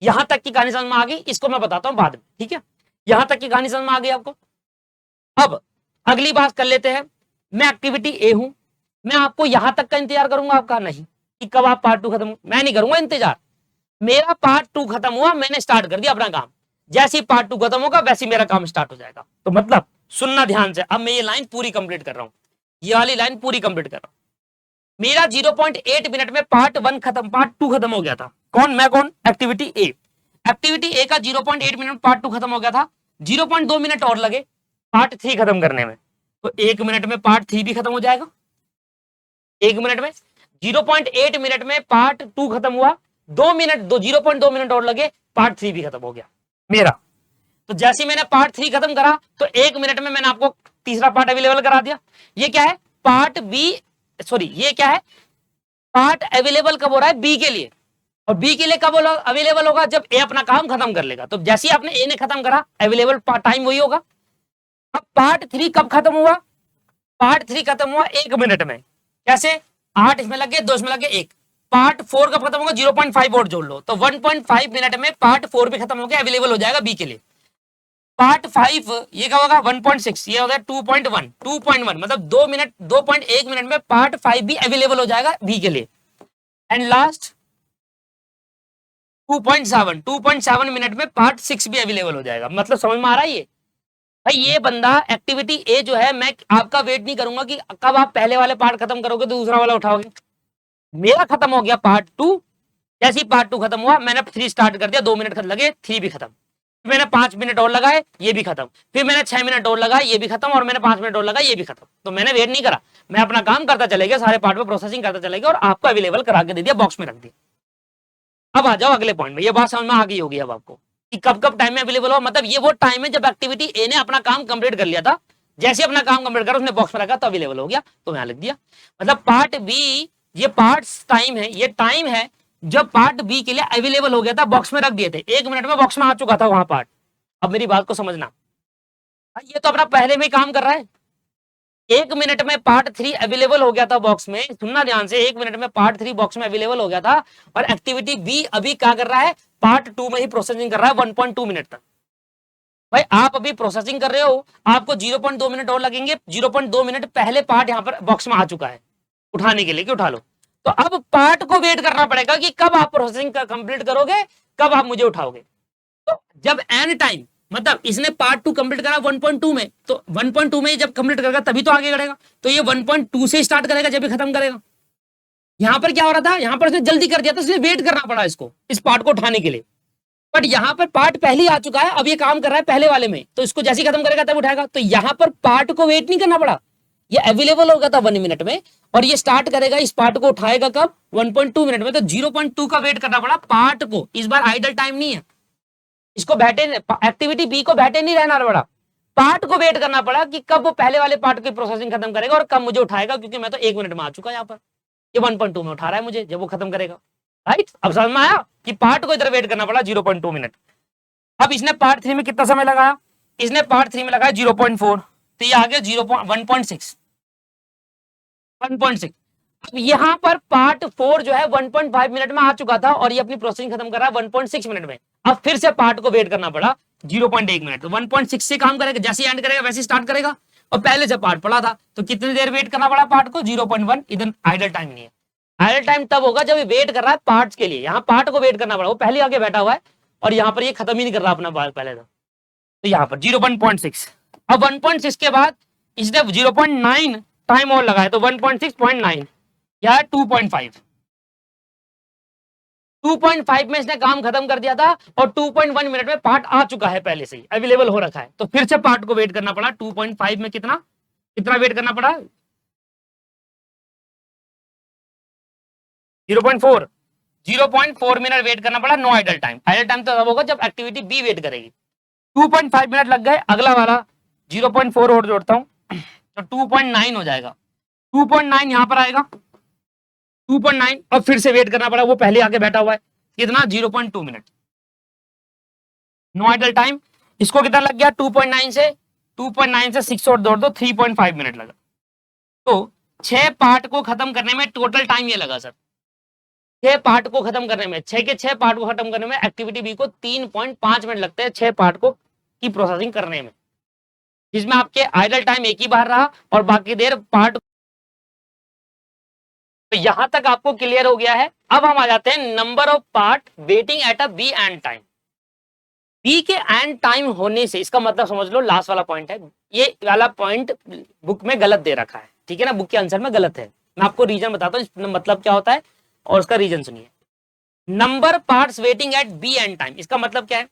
[SPEAKER 1] यहां तक की कहानी समझ में आ गई, इसको मैं बताता हूं बाद में, ठीक है। यहां तक की कहानी समझ में आ गई आपको। अब अगली बात कर लेते हैं, मैं एक्टिविटी ए हूं, मैं आपको यहां तक का इंतजार करूंगा, आपका नहीं कि कब आप पार्ट 2 खत्म, मैं नहीं करूंगा इंतजार, मेरा पार्ट 2 खत्म हुआ, मैंने स्टार्ट कर दिया अपना काम, जैसे ही पार्ट 2 खत्म होगा वैसे ही मेरा काम स्टार्ट हो जाएगा। तो मतलब सुनना ध्यान से, अब मैं ये लाइन पूरी कंप्लीट कर रहा हूं, ये वाली लाइन पूरी कंप्लीट कर रहा हूं। मेरा 0.8 मिनट में पार्ट 1 खत्म, पार्ट 2 खत्म हो गया था, कौन, मैं कौन, एक्टिविटी ए, एक्टिविटी ए का 0.8 मिनट में पार्ट 2 खत्म हो गया था, 0.2 मिनट और लगे पार्ट 3 खत्म करने में, तो 1 मिनट में पार्ट 3 भी खत्म हो जाएगा, 1 मिनट में। 0.8 मिनट में पार्ट 2 खत्म हुआ, 2 मिनट, 0.2 मिनट और लगे, पार्ट 3 भी खत्म हो गया मेरा। तो जैसे मैंने पार्ट 3 खत्म करा, तो 1 मिनट में मैंने आपको तीसरा पार्ट अवेलेबल करा दिया। ये क्या है, पार्ट बी, सॉरी ये क्या है, पार्ट अवेलेबल कब हो रहा है, बी के लिए, और बी के लिए कब अवेलेबल होगा, जब ए अपना काम खत्म कर लेगा। तो जैसे ही आपने ए ने खत्म करा, अवेलेबल टाइम वही होगा। अब पार्ट 3 कब खत्म हुआ, पार्ट 3 खत्म हुआ 1 मिनट में। कैसे, 8 इसमें लगे, 2 इसमें लगे, 1। पार्ट 4 कब खत्म होगा, 0.5 और जोड़ लो, तो 1.5 मिनट में पार्ट 4 भी खत्म हो गया, अवेलेबल हो जाएगा बी के लिए। पार्ट 5 ये क्या होगा, 1.6, ये हो गया 2.1 मतलब 2 मिनट, 2.1 मिनट में पार्ट 5 भी अवेलेबल हो जाएगा बी के लिए। एंड लास्ट 2.7 मिनट में पार्ट 6 भी अवेलेबल हो जाएगा। मतलब समझ में आ रहा है ये भाई, ये बंदा एक्टिविटी ए जो है, मैं आपका वेट नहीं करूंगा कि कब आप पहले वाले पार्ट खत्म करोगे तो दूसरा वाला उठाओगे। मेरा खत्म हो गया पार्ट 2, जैसे ही पार्ट 2 खत्म हुआ मैंने 3 स्टार्ट कर दिया, 2 मिनट लगे, 3 भी खत्म। फिर मैंने 5 मिनट और लगाए, ये भी खत्म। फिर मैंने 6 मिनट और लगाए, ये भी खत्म। और मैंने 5 मिनट और लगाए, ये भी खत्म। तो मैंने वेट नहीं करा, मैं अपना काम करता चले गया, सारे पार्ट पे प्रोसेसिंग करता चले गया और आपको अवेलेबल करा के दे दिया, बॉक्स में रख दिया। अब आ जाओ अगले पॉइंट में, ये बात समझ में आ गई होगी अब आपको कि कब कब टाइम में अवेलेबल हो। मतलब ये वो टाइम है जब एक्टिविटी ए ने अपना काम कंप्लीट कर लिया था, जैसे अपना काम कंप्लीट करा उसने बॉक्स में रखा तो अवेलेबल हो गया, तो यहां लिख दिया। मतलब पार्ट बी, ये पार्ट्स टाइम है, ये टाइम है जब पार्ट बी के लिए अवेलेबल हो गया था, बॉक्स में रख दिए थे, 1 मिनट में बॉक्स में आ चुका था वहां पार्ट। अब मेरी बात को समझना, ये तो अपना पहले में काम कर रहा है, 1 मिनट में पार्ट 3 अवेलेबल हो गया था बॉक्स में। सुनना ध्यान से, 1 मिनट में पार्ट 3 बॉक्स में अवेलेबल हो गया था और एक्टिविटी बी अभी क्या कर रहा है, पार्ट 2 में ही प्रोसेसिंग कर रहा है 1.2 मिनट तक। भाई आप अभी प्रोसेसिंग कर रहे हो, आपको 0.2 मिनट और लगेंगे, 0.2 मिनट पहले पार्ट यहाँ पर बॉक्स में आ चुका है उठाने के लिए कि उठा लो। तो अब पार्ट को वेट करना पड़ेगा कि कब आप प्रोसेसिंग कंप्लीट करोगे, कब आप मुझे उठाओगे। तो जब एन टाइम, मतलब इसने पार्ट 2 कंप्लीट करा 1.2 में, तो 1.2 में जब कंप्लीट करेगा तभी तो आगे बढ़ेगा। तो ये 1.2 से स्टार्ट करेगा जब भी खत्म करेगा। यहां पर क्या हो रहा था, यहां पर उसने जल्दी कर दिया था, इसलिए वेट करना पड़ा इसको इस पार्ट को उठाने के लिए। बट यहां पर पार्ट पहले आ चुका है, अब ये काम कर रहा है पहले वाले में, तो इसको जैसे खत्म करेगा तब उठाएगा। तो यहां पर पार्ट को वेट नहीं करना पड़ा, ये अवेलेबल होगा था 1 मिनट में और ये स्टार्ट करेगा, इस पार्ट को उठाएगा कब, 1.2 मिनट में। तो 0.2 का वेट करना पड़ा पार्ट को, इस बार आइडल टाइम नहीं है, इसको बैठे, एक्टिविटी बी को बैठे नहीं रहना पड़ा, पार्ट को वेट करना पड़ा कि कब वो पहले वाले पार्ट की प्रोसेसिंग खत्म करेगा और कब मुझे उठाएगा, क्योंकि मैं तो 1 मिनट में आ चुका यहाँ पर, ये 1.2 में उठा रहा है मुझे जब वो खत्म करेगा। राइट, अब समझ में आया कि पार्ट को इधर वेट करना पड़ा 0.2 मिनट। अब इसने पार्ट 3 में कितना समय लगाया, इसने पार्ट 3 में लगाया 0.4, तो ये आ गया 1.6। अब यहां पर पार्ट 4 जो है 1.5 मिनट में आ चुका था और ये अपनी प्रोसेसिंग खत्म कर रहा है 1.6 मिनट में। अब फिर से पार्ट को वेट करना पड़ा 0.1 मिनट, तो 1.6 से काम करेगा, जैसे एंड करेगा वैसे स्टार्ट करेगा। और पहले से पार्ट पड़ा था तो कितनी देर वेट करना पड़ा पार्ट को, 0.1। इधर आइडल टाइम नहीं है, आइडल टाइम तब होगा जब ये वेट कर रहा है पार्ट्स के लिए। यहाँ पार्ट को वेट करना पड़ा, वो पहले आगे बैठा हुआ है और यहाँ पर ये खत्म ही नहीं कर रहा अपना पहले था, तो यहाँ पर 0.6। अब 1.6 के बाद इसने 0.9 टाइम और लगाया, तो 1.6.9 या 2.5। 2.5 में इसने काम खत्म कर दिया था और 2.1 मिनट में पार्ट आ चुका है, पहले से ही अवेलेबल हो रखा है। तो फिर से पार्ट को वेट करना पड़ा 2.5 में, कितना कितना वेट करना पड़ा, 0.4 मिनट वेट करना पड़ा। No idle time, idle time तो तब होगा जब एक्टिविटी बी वेट करेगी। 2.5 मिनट लग गए, अगला वाला 0.4 और जोड़ता हूं तो 2.9 हो जाएगा। 2.9 यहां पर आएगा, 2.9 और फिर से वेट करना पड़ा, वो पहले आके बैठा हुआ है, कितना 0.2 मिनट। नो आइडल टाइम, इसको कितना लग गया 2.9 से 6 और जोड़ दो, 3.5 मिनट लगा। तो 6 पार्ट को खत्म करने में टोटल टाइम ये लगा सर, 6 पार्ट को खत्म करने में, 6 के 6 पार्ट को खत्म करने में एक्टिविटी बी को 3.5 मिनट लगते हैं 6 पार्ट को की प्रोसेसिंग करने में, जिसमें आपके आइडल टाइम एक ही बार रहा और बाकी देर पार्ट। तो यहां तक आपको क्लियर हो गया है। अब हम आ जाते हैं number of part waiting at a B end time. B के एंड टाइम होने से इसका मतलब समझ लो, लास्ट वाला पॉइंट है, ये वाला पॉइंट बुक में गलत दे रखा है, ठीक है ना, बुक के आंसर में गलत है। मैं आपको रीजन बताता हूँ मतलब क्या होता है और उसका रीजन सुनिए। Number parts waiting at B end time, इसका मतलब क्या है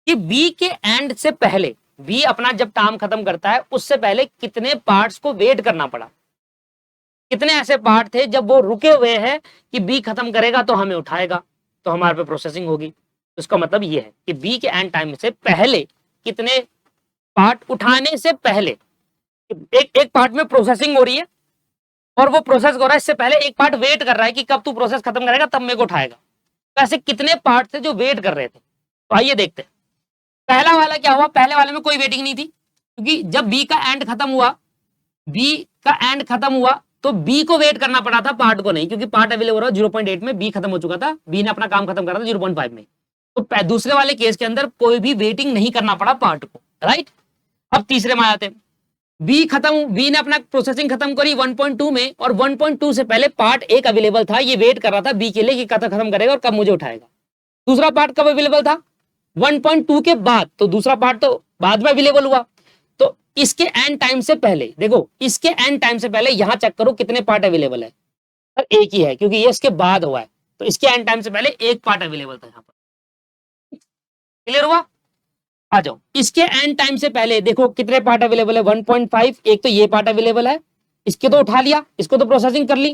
[SPEAKER 1] कि बी के एंड से पहले, बी अपना जब काम खत्म करता है उससे पहले कितने पार्ट्स को वेट करना पड़ा, कितने ऐसे पार्ट थे जब वो रुके हुए हैं कि बी खत्म करेगा तो हमें उठाएगा, तो हमारे पे प्रोसेसिंग होगी। उसका मतलब ये है कि बी के एंड टाइम से पहले कितने पार्ट उठाने से पहले, एक पार्ट में प्रोसेसिंग हो रही है और वो प्रोसेस हो रहा है, इससे पहले एक पार्ट वेट कर रहा है कि कब तू प्रोसेस खत्म करेगा तब मेरे को उठाएगा। तो ऐसे कितने पार्ट थे जो वेट कर रहे थे, तो आइए देखते हैं। पहला वाला क्या हुआ, पहले वाले में कोई वेटिंग नहीं थी, क्योंकि जब बी का एंड खत्म हुआ, बी का एंड खत्म हुआ तो बी को वेट करना पड़ा था, पार्ट को नहीं, क्योंकि पार्ट अवेलेबल हो रहा 0.8 में, बी खत्म हो चुका था, बी ने अपना काम खत्म करा था 0.5 में। तो दूसरे वाले केस के अंदर कोई भी वेटिंग नहीं करना पड़ा पार्ट को, राइट। अब तीसरे में आते हैं, बी खत्म, बी ने अपना प्रोसेसिंग खत्म करी 1.2 में, और 1.2 से पहले पार्ट एक अवेलेबल था, ये वेट कर रहा था बी के लिए कि कब खत्म करेगा और कब मुझे उठाएगा। दूसरा पार्ट कब अवेलेबल था, 1.2 के बाद, तो दूसरा पार्ट तो बाद में अवेलेबल हुआ। तो इसके एंड टाइम से पहले, देखो इसके एंड टाइम से पहले यहां चेक करो कितने पार्ट अवेलेबल है, सर एक ही है, क्योंकि ये इसके बाद हुआ है, तो इसके एंड टाइम से पहले एक पार्ट अवेलेबल था यहां पर। क्लियर हुआ, आ जाओ। इसके एंड टाइम से पहले देखो कितने पार्ट अवेलेबल है, 1.5, एक तो ये पार्ट अवेलेबल है, इसके तो उठा लिया, इसको तो प्रोसेसिंग कर ली,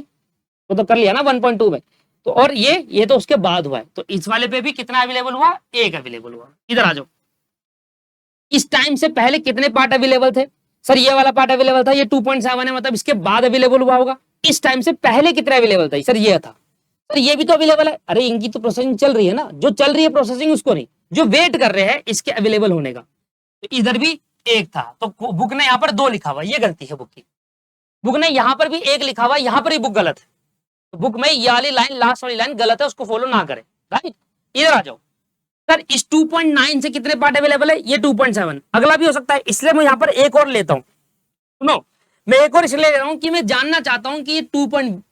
[SPEAKER 1] वो तो कर लिया ना 1.2 में, तो और ये तो उसके बाद हुआ है, तो इस वाले पे भी कितना अवेलेबल हुआ, एक अवेलेबल हुआ। इधर आ जाओ, इस टाइम से पहले कितने पार्ट अवेलेबल थे, सर ये वाला पार्ट अवेलेबल था, ये 2.7 है, मतलब इसके बाद अवेलेबल हुआ होगा। इस टाइम से पहले कितना अवेलेबल था, सर ये था, सर ये भी तो अवेलेबल है, अरे इनकी तो प्रोसेसिंग चल रही है ना, जो चल रही है प्रोसेसिंग उसको नहीं, जो वेट कर रहे हैं इसके अवेलेबल होने का। तो इधर भी एक था, तो बुक ने यहाँ पर 2 लिखा हुआ, ये गलती है बुक की, बुक ने यहाँ पर भी 1 लिखा हुआ, यहाँ पर ही बुक गलत है, तो बुक में ये वाली लाइन, लास्ट वाली लाइन गलत है, उसको फॉलो ना करें, राइट। इधर आ जाओ, सर इस 2.9 से कितने पार्ट अवेलेबल है, ये 2.7, अगला भी हो सकता है, इसलिए मैं यहाँ पर एक और लेता हूँ, सुनो मैं एक और इसलिए ले रहा हूँ कि मैं जानना चाहता हूँ कि ये 2.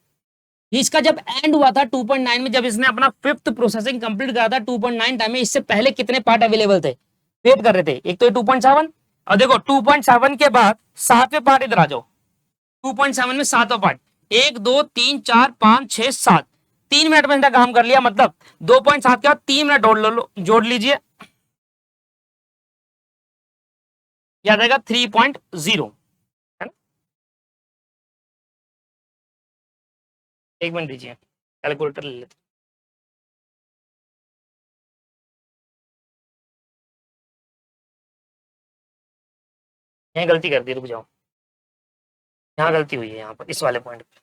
[SPEAKER 1] इसका जब एंड हुआ था 2.9 में, जब इसने अपना 5th प्रोसेसिंग कंप्लीट करा था 2.9 टाइम में, इससे पहले कितने पार्ट अवेलेबल थे, वेट कर रहे थे, एक तो ये 2.7, और देखो 2.7 के बाद 7वें पार्ट, इधर आ जाओ, 2.7 में 7वां पार्ट, 1 2 3 4 5 6 7, 3 मिनट में इसने काम कर लिया, मतलब 2.7 के बाद 3 मिनट जोड़ लीजिए, याद आएगा 3.0, है ना। एक मिनट दीजिए, कैलकुलेटर ले लेते, यहाँ गलती कर दी, रुक जाओ, यहाँ गलती हुई है, यहाँ पर इस वाले पॉइंट पे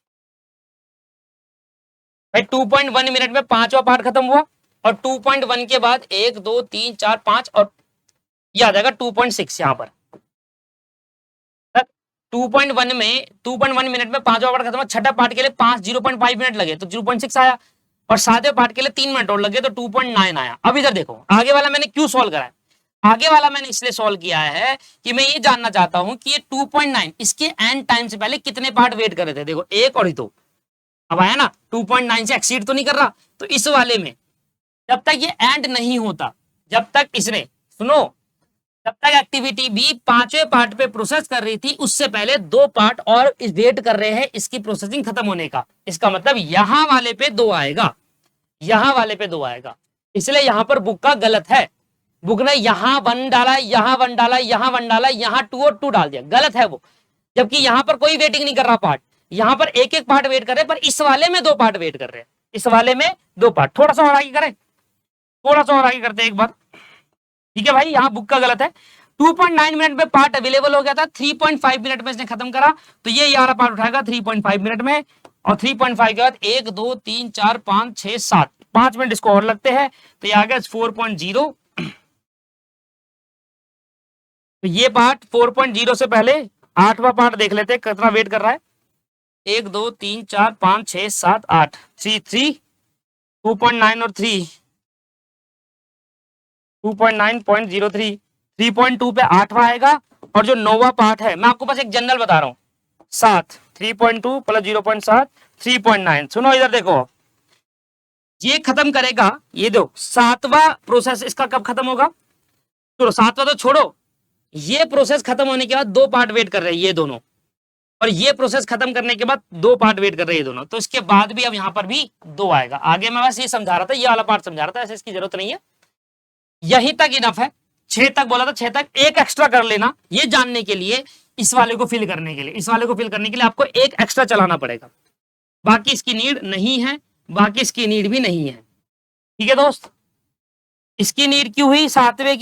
[SPEAKER 1] भाई 2.1 मिनट में 5वां पार्ट खत्म हुआ, और 2.1 के बाद 1 2 3 4 5, और याद आएगा 2.6 यहाँ पर 2.1 में 2.1 मिनट में 5वां पार्ट खत्म हुआ, छठा पार्ट के लिए 0.5 मिनट लगे तो 0.6 आया, और 7वें पार्ट के लिए 3 मिनट और लगे तो 2.9 आया। अब इधर देखो आगे वाला मैंने क्यों सॉल्व करा है, आगे वाला मैंने इसलिए सॉल्व किया है कि मैं ये जानना चाहता हूं कि ये 2.9 इसके एंड टाइम से पहले कितने पार्ट वेट कर रहे थे, देखो एक और ही तो, अब आया ना 2.9 से एक्सीड तो नहीं कर रहा, तो इस वाले में जब तक ये एंड नहीं होता, जब तक इसने, सुनो, जब तक एक्टिविटी बी 5वें पार्ट पे प्रोसेस कर रही थी, उससे पहले 2 पार्ट और वेट कर रहे हैं इसकी प्रोसेसिंग खत्म होने का, इसका मतलब यहां वाले पे 2 आएगा, यहां वाले पे 2 आएगा, इसलिए यहां पर बुक का गलत है, बुक ने यहां 1 डाला, यहां 1 डाला, यहां 1 डाला, यहां 2 और 2 डाल दिया, गलत है वो, जबकि यहां पर कोई वेटिंग नहीं कर रहा पार्ट, यहां पर एक एक पार्ट वेट कर रहे हैं, पर इस वाले में 2 पार्ट वेट कर रहे हैं, इस वाले में 2 पार्ट, थोड़ा सा और आगे करें, थोड़ा सा और आगे करते हैं एक बार, ठीक है भाई, यहां बुक का गलत है, 2.9 मिनट में पार्ट अवेलेबल हो गया था, 3.5 मिनट में इसने खत्म करा, तो ये वाला पार्ट उठाएगा 3.5 मिनट में, और 3.5 के बाद 1 2 3 4 5 6 7, 5 मिनट इसको और लगते हैं, तो ये आ गया 4.0, तो ये पार्ट 4.0 से पहले 8वां पार्ट देख लेते हैं कितना वेट कर रहा है, 1 2 3 4 5 6 7 8, 3 2.9 और 3 2.9.03, 3.2 पे 8वां आएगा, और जो 9वां पार्ट है, मैं आपको बस एक जनरल बता रहा हूं, 7, 3.2 प्लस 0.7, 3.9, सुनो इधर देखो, ये खत्म करेगा, ये दो 7वां प्रोसेस इसका कब खत्म होगा, तो 7वां तो छोड़ो, ये प्रोसेस खत्म होने के बाद 2 पार्ट वेट कर रहे हैं ये दोनों, और ये प्रोसेस खत्म करने के बाद 2 पार्ट वेट कर रहे हैं ये दोनों, तो इसके बाद भी अब यहां पर भी 2 आएगा, आगे मैं बस ये समझा रहा था, ये वाला पार्ट समझा रहा था, ऐसे इसकी जरूरत नहीं है, यहीं तक इनफ है, 6 तक बोला था, 6 तक एक एक्स्ट्रा कर लेना, ये जानने के लिए, इस वाले को फिल करने के लिए, इस वाले को फिल करने के लिए आपको एक एक्स्ट्रा चलाना पड़ेगा, बाकी इसकी नीड नहीं है, बाकी इसकी नीड भी नहीं है, ठीक है दोस्त, इसकी नीड क्यों हुई, 7वें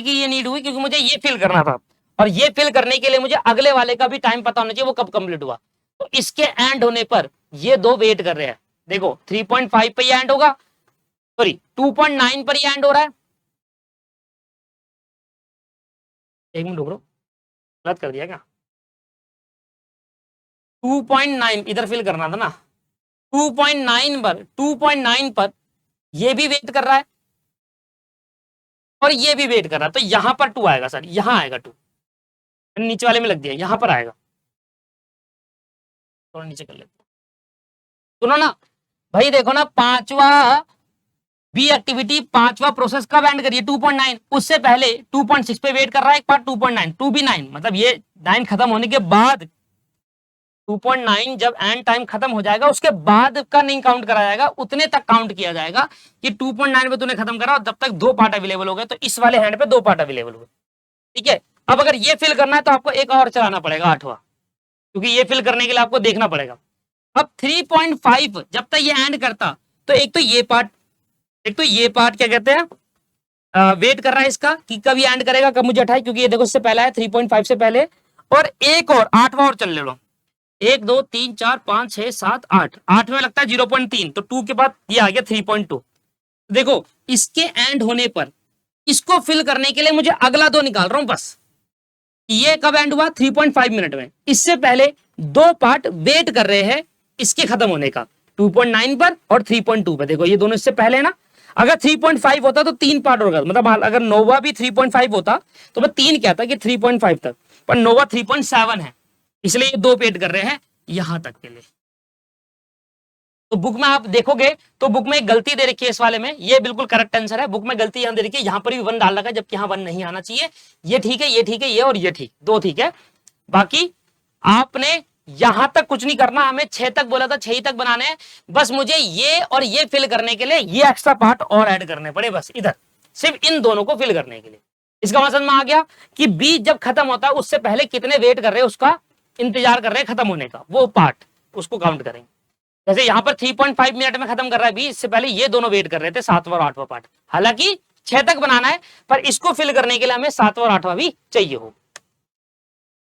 [SPEAKER 1] की ये नीड हुई क्योंकि मुझे ये फिल करना था, और ये फिल करने के लिए मुझे अगले वाले का भी टाइम पता होना चाहिए वो कब कंप्लीट हुआ, तो इसके एंड होने पर ये 2 वेट कर रहे हैं, देखो 3.5 पे ये एंड होगा, सॉरी 2.9 पर ये एंड हो रहा है। एक मिनट रुक लो, गलत कर दिया क्या? 2.9 इधर फिल करना था ना, 2.9 पर ये भी वेट कर रहा है और ये भी वेट कर रहा है, तो यहां पर 2 आएगा सर, यहां आएगा 2, नीचे वाले में लग दिया, यहां पर आएगा। थोड़ा नीचे कर लेते, सुनो ना भाई, देखो ना, पांचवा बी एक्टिविटी, पांचवा प्रोसेस कब एंड करिए? 2.9, उससे पहले 2.6 पे वेट कर रहा है एक पार्ट, 2.9, 2 भी 9, मतलब ये 9 खत्म होने के बाद 2.9 जब एंड टाइम खत्म हो जाएगा उसके बाद का नहीं काउंट करा जाएगा, उतने तक काउंट किया जाएगा कि 2.9 पे तूने खत्म करा और जब तक 2 पार्ट अवेलेबल हो गए, तो इस वाले हैंड पे 2 पार्ट अवेलेबल हो गए, ठीक है। अब अगर ये फिल करना है तो आपको एक और चलाना पड़ेगा, 8वां, क्योंकि ये फिल करने के लिए आपको देखना पड़ेगा। अब 3.5 जब तक ये एंड करता, तो एक तो ये पार्ट, एक तो ये पार्ट क्या कहते हैं, वेट कर रहा है इसका कि कब ये एंड करेगा, कब मुझे उठाए, क्योंकि ये देखो इससे पहला है 3.5 से पहले, और एक और 8वां और चल ले लो, 1 2 3 4 5 6 7 8, 8 में लगता है 0.3, तो 2 के बाद ये आ गया 3.2। देखो इसके एंड होने पर इसको फिल करने के लिए मुझे अगला 2 निकाल रहा हूं बस। ये कब एंड हुआ? 3.5 मिनट में। इससे पहले 2 पार्ट वेट कर रहे हैं इसके खत्म होने का, 2.9 पर और 3.2 पर। देखो ये दोनों इससे पहले है ना, अगर 3.5 होता तो 3 पार्ट होगा, मतलब अगर नोवा भी 3.5 होता तो मैं 3 कहता कि 3.5 तक, पर नोवा 3.7 है, इसलिए ये 2 वेट कर रहे हैं यहां तक के लिए। तो बुक में आप देखोगे तो बुक में एक गलती दे रखी है इस वाले में, ये बिल्कुल करेक्ट आंसर है, बुक में गलती यहां दे रखी है, यहां पर भी 1 डाल रखा है जबकि यहां 1 नहीं आना चाहिए। ये ठीक है, ये ठीक है, ये और ये ठीक, 2 ठीक है। बाकी आपने यहां तक कुछ नहीं करना, हमें 6 तक बोला था, 6 ही तक बनाने हैं, बस मुझे ये और ये फिल करने के लिए ये एक्स्ट्रा पार्ट और ऐड करने पड़े, बस इधर सिर्फ इन दोनों को फिल करने के लिए। इसका मतलब में आ गया कि बी जब खत्म होता है उससे पहले कितने वेट कर रहे हैं, उसका इंतजार कर रहे हैं खत्म होने का, वो पार्ट उसको काउंट करेंगे। जैसे यहां पर 3.5 मिनट में खत्म कर रहा है बी, इससे पहले ये दोनों वेट कर रहे थे 7वां और 8वां पार्ट, हालांकि 6 तक बनाना है पर इसको फिल करने के लिए हमें 7वां और 8वां भी चाहिए हो,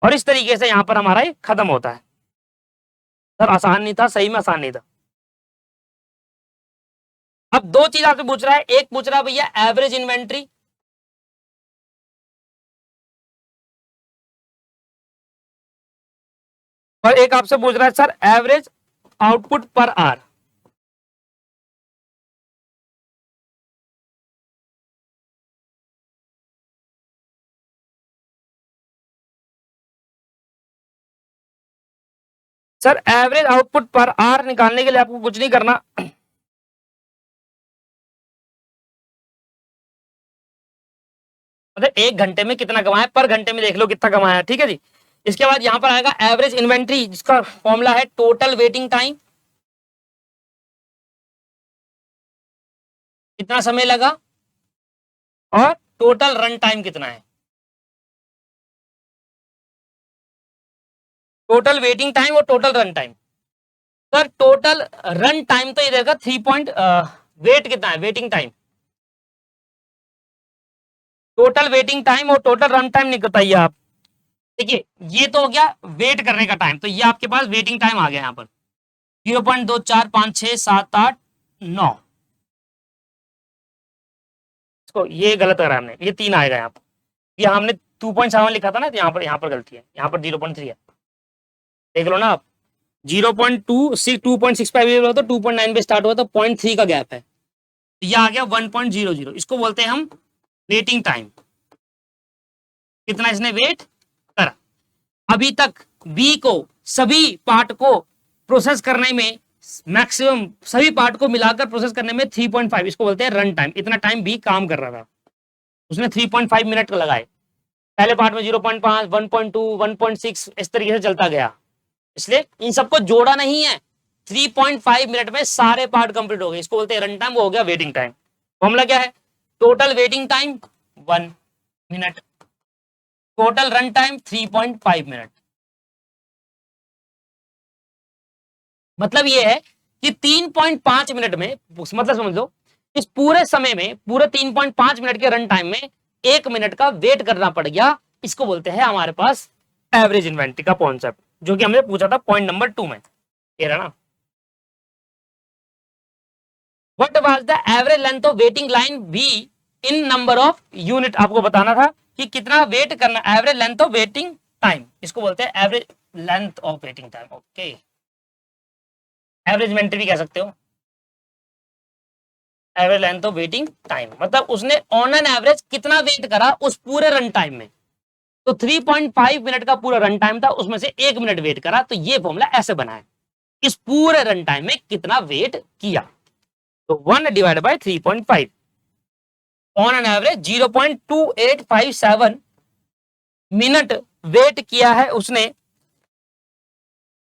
[SPEAKER 1] और इस तरीके से यहां पर हमारा ये खत्म होता है। सर आसान नहीं था, सही में आसान नहीं था। अब 2 चीज आपसे पूछ रहा है, एक पूछ रहा है भैया एवरेज इन्वेंट्री, और एक आपसे पूछ रहा है sir average output per hour. Sir average output per hour निकालने के लिए आपको कुछ नहीं करना, मतलब 1 घंटे में कितना कमाया, पर घंटे में देख लो कितना कमाया, ठीक है जी। इसके बाद यहां पर आएगा एवरेज इन्वेंट्री, जिसका फॉर्मूला है टोटल वेटिंग टाइम, कितना समय लगा, और टोटल रन टाइम कितना है, टोटल वेटिंग टाइम और total run time. Sir total run time तो ये देगा 3 पॉइंट, वेट कितना है, waiting time, total waiting time और टोटल रन टाइम नहीं बताइए आप। देखिए ये तो हो गया वेट करने का टाइम, तो ये आपके पास वेटिंग टाइम आ गया यहाँ पर 0.245678 9, इसको ये गलत करा हमने, ये 3 आएगा यहाँ पर, ये हमने 2.7 लिखा था ना, तो यहाँ पर गलती है, यहाँ पर 0.3 है, देख लो ना आप। 0.2 पे अवेलेबल हो तो 2.9 पे स्टार्ट हुआ तो 0.3 का गैप है, तो ये आ गया 1.00, इसको बोलते हैं हम वेटिंग टाइम, कितना इसने वेट करा। अभी तक बी को सभी पार्ट को प्रोसेस करने में, मैक्सिमम सभी पार्ट को मिलाकर प्रोसेस करने में 3.5, इसको बोलते हैं रन टाइम, इतना टाइम बी काम कर रहा था, उसने 3.5 मिनट को लगाए। पहले पार्ट में 0.5, 1.2, 1.6 इस तरीके से चलता गया, इसलिए इन सबको जोड़ा नहीं है, 3.5 मिनट में सारे पार्ट कंप्लीट हो गए, इसको बोलते हैं रन टाइम, वो हो गया वेटिंग टाइम। फॉर्मूला क्या है, total waiting time 1 minute, total run time 3.5 minute. मतलब ये है कि 3.5 मिनट में, मतलब समझ लो इस पूरे समय में, पूरे 3.5 मिनट के रन टाइम में 1 मिनट का वेट करना पड़ गया, इसको बोलते हैं हमारे पास एवरेज इन्वेंट्री का कॉन्सेप्ट, जो कि हमने पूछा था पॉइंट नंबर 2 में, ये रहा ना। What was the average length of waiting line B in number of unit, आपको बताना था कि कितना वेट करना, average length of waiting time, इसको बोलते हैं average length of waiting time. Okay, एवरेजमेंट भी कह सकते हो, average length of waiting time मतलब उसने ऑन एन एवरेज कितना वेट करा उस पूरे रन टाइम में। तो 3.5 मिनट का पूरा रन टाइम था, उसमें से 1 मिनट वेट करा, तो ये फॉर्मूला ऐसे बना है, इस पूरे रन टाइम में कितना वेट किया। तो 1 divide by 3.5 on an average 0.2857 minute wait किया है उसने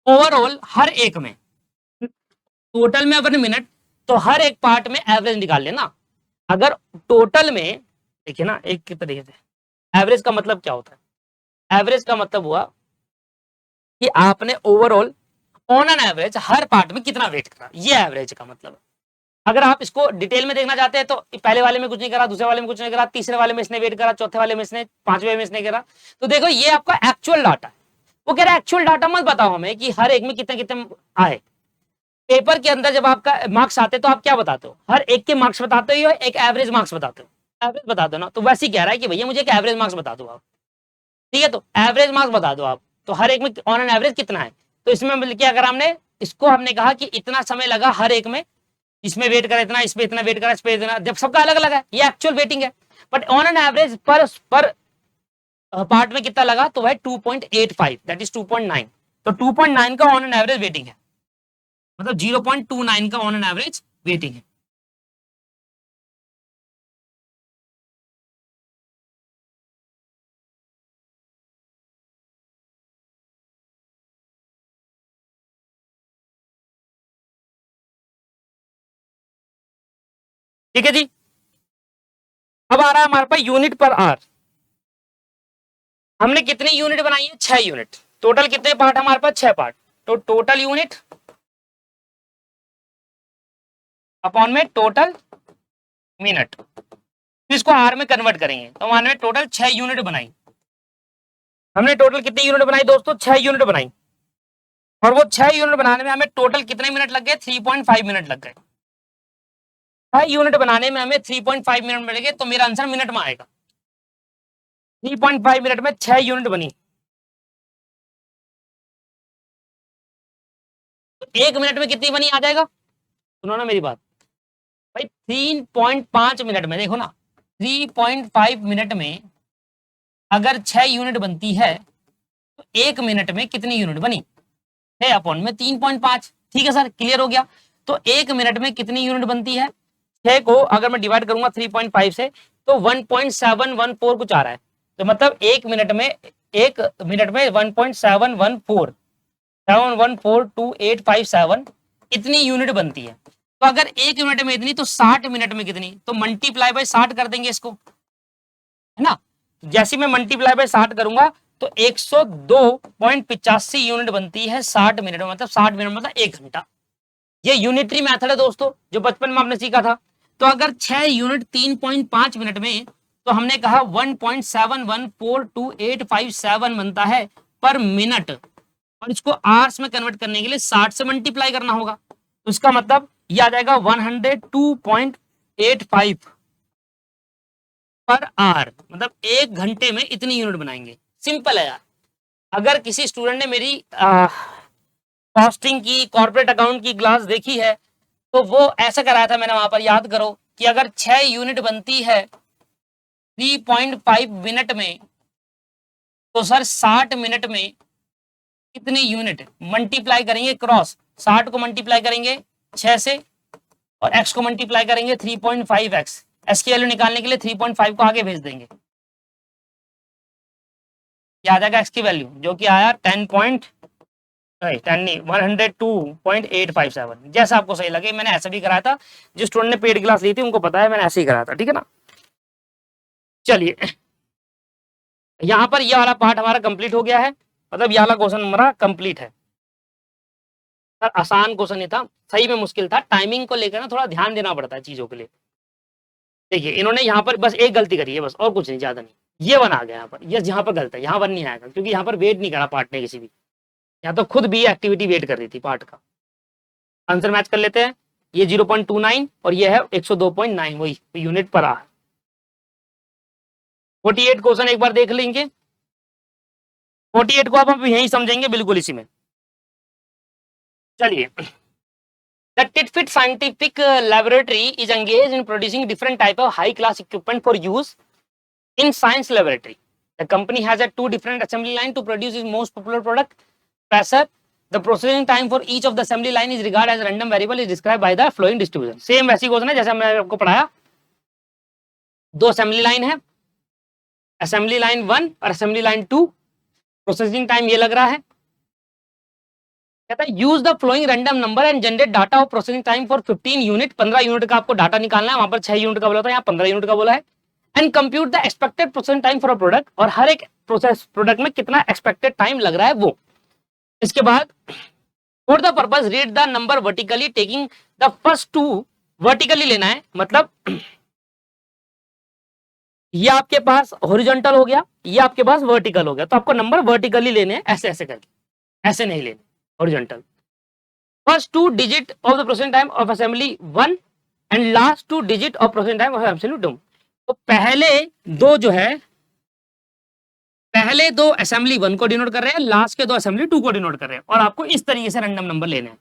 [SPEAKER 1] ओवरऑल हर एक में, टोटल में अपन मिनट, तो हर एक पार्ट में एवरेज निकाल लेना। अगर टोटल में देखिए ना एक तरीके से, एवरेज का मतलब क्या होता है, एवरेज का मतलब हुआ कि आपने overall on an average her part में कितना वेट करा, ये एवरेज का मतलब है। अगर आप इसको डिटेल में देखना चाहते हैं तो पहले वाले में कुछ नहीं करा, दूसरे वाले में कुछ नहीं करा, तीसरे वाले में इसने वेट करा, चौथे वाले में इसने, पांचवे में इसने करा, तो देखो ये आपका एक्चुअल डाटा है। वो कह रहा है एक्चुअल डाटा मत बताओ हमें कि हर एक में कितने कितने आए। पेपर के अंदर जब आपका मार्क्स आते तो आप क्या बताते हो, हर एक के मार्क्स बताते हो, एक एवरेज मार्क्स बताते हो, एवरेज बता दो ना। तो वैसे ही कह रहा है कि भैया मुझे एक एवरेज मार्क्स बता दो आप, ठीक है, तो एवरेज मार्क्स बता दो आप, तो हर एक में ऑन एन एवरेज कितना है। तो इसमें क्या अगर हमने इसको हमने कहा कि इतना समय लगा हर एक में, इसमें वेट करा इतना, इसमें इतना वेट करा, इस पे इतना, जब सबका अलग अलग है, ये एक्चुअल वेटिंग है, बट ऑन एन एवरेज पर पार्ट में कितना लगा, तो वह 2.85 दैट इज 2.9, तो 2.9 का ऑन एन एवरेज वेटिंग है, मतलब 0.29 का ऑन एन एवरेज वेटिंग है। ठीक है जी, अब आ रहा है हमारे पास यूनिट पर आर। हमने कितनी यूनिट बनाई है, 6 यूनिट, टोटल कितने पार्ट हमारे पास, 6 पार्ट, तो टोटल यूनिट अपॉन में टोटल मिनट, इसको आर में कन्वर्ट करेंगे तो हमारे में टोटल 6 यूनिट बनाई। हमने टोटल कितनी यूनिट बनाई दोस्तों, 6 यूनिट बनाई, और वो 6 यूनिट बनाने में हमें टोटल कितने मिनट लग गए, 3.5 मिनट लग गए। 6 यूनिट बनाने में हमें 3.5 मिनट मिल गए, तो मेरा आंसर मिनट में आएगा। 3.5 मिनट में 6 यूनिट बनी, तो 1 मिनट में कितनी बनी आ जाएगा, सुनो ना मेरी बात भाई, 3.5 मिनट में देखो ना, 3.5 मिनट में अगर 6 यूनिट बनती है तो 1 मिनट में कितनी यूनिट बनी, 6 अपॉन में 3.5। ठीक है सर, क्लियर हो गया। तो 1 मिनट में कितनी यूनिट बनती है, 6 को अगर मैं डिवाइड करूंगा 3.5 से तो 1.714 कुछ आ रहा है, तो मतलब 1 मिनट में 1.714 7142857 इतनी यूनिट बनती है। तो अगर 1 मिनट में इतनी, तो 60 मिनट में कितनी, तो मल्टीप्लाई बाय 60 कर देंगे इसको, है ना। जैसे मैं मल्टीप्लाई बाय 60 करूंगा तो 102.85 यूनिट बनती है 60 मिनट में, मतलब 60 मिनट मतलब 1 घंटा। ये यूनिटरी मेथड है दोस्तों, जो बचपन में आपने सीखा था। तो अगर 6 यूनिट 3.5 मिनट में, तो हमने कहा 1.7142857 बनता है पर मिनट, और इसको आवर्स में कन्वर्ट करने के लिए 60 से मल्टीप्लाई करना होगा, तो इसका मतलब ये आ जाएगा 102.85 पर आवर, मतलब 1 घंटे में इतनी यूनिट बनाएंगे। सिंपल है यार। अगर किसी स्टूडेंट ने मेरी कॉस्टिंग की, कॉर्पोरेट अकाउंट की क्लास देखी है, तो वो ऐसा कराया था मैंने वहां पर, याद करो कि अगर 6 यूनिट बनती है 3.5 मिनट में, तो सर 60 मिनट में कितनी यूनिट, मल्टीप्लाई करेंगे क्रॉस, 60 को मल्टीप्लाई करेंगे 6 से, और x को मल्टीप्लाई करेंगे 3.5x, x की वैल्यू निकालने के लिए 3.5 को आगे भेज देंगे, क्या आ जाएगा x की वैल्यू, जो कि आया 102.857, जैसा आपको सही लगे। मैंने ऐसा भी कराया था, जिस स्टूडेंट ने पेड क्लास ली थी उनको पता है, मैंने ऐसे ही कराया था, ठीक है ना। चलिए, यहाँ पर ये वाला पार्ट हमारा कंप्लीट हो गया है, मतलब ये वाला क्वेश्चन हमारा कंप्लीट है। सर आसान क्वेश्चन नहीं था, सही में मुश्किल था, टाइमिंग को लेकर ना थोड़ा ध्यान देना पड़ता है चीजों के लिए। देखिए इन्होंने यहाँ पर बस एक गलती करी है, बस और कुछ नहीं, ज्यादा नहीं। ये वन आ गया यहाँ पर, ये यहाँ पर गलत है, यहाँ वन नहीं आएगा, क्योंकि यहाँ पर वेट नहीं करा पार्ट ने किसी भी, यहाँ तो खुद भी एक्टिविटी वेट कर रही थी पार्ट का। आंसर मैच कर लेते हैं। ये 0.29 और ये है 102.9 वही यूनिट पर आवर। 48 क्वेश्चन एक बार देख लेंगे। 48 को आप यही समझेंगे बिल्कुल इसी में। चलिए, The Titfit Scientific Laboratory is engaged in producing different type of high class equipment for use in science laboratory. The company has a 2 different assembly line to produce its most popular product, Pacer. The processing time for each of the assembly line is regarded as random variable is described by the following distribution. Same वैसी question है जैसे हमने आपको पढ़ाया। 2 assembly line है, assembly line 1 और assembly line 2। Processing time ये लग रहा है, कहता है use the flowing random number and generate data of processing time for 15 unit. 15 unit का आपको डाटा निकालना है, वहां पर 6 यूनिट का बोला था, यहाँ 15 यूनिट का बोला है। And compute the expected processing time for a product, और हर एक प्रोडक्ट में कितना एक्सपेक्टेड टाइम लग रहा है वो। इसके बाद for the purpose read the number vertically taking the first 2 vertically लेना है, मतलब ये आपके पास हॉरिजॉन्टल हो गया, ये आपके पास वर्टिकल हो गया, तो आपको नंबर वर्टिकली लेने हैं ऐसे ऐसे करके, ऐसे नहीं लेने horizontal. First 2 digit of the processing time of assembly 1 and last 2 digit of processing time of assembly 2। तो पहले 2 जो है, पहले 2 असेंबली 1 को डिनोट कर रहे हैं, लास्ट के 2 असेंबली 2 को डिनोट कर रहे हैं, और आपको इस तरीके से रैंडम नंबर लेने हैं।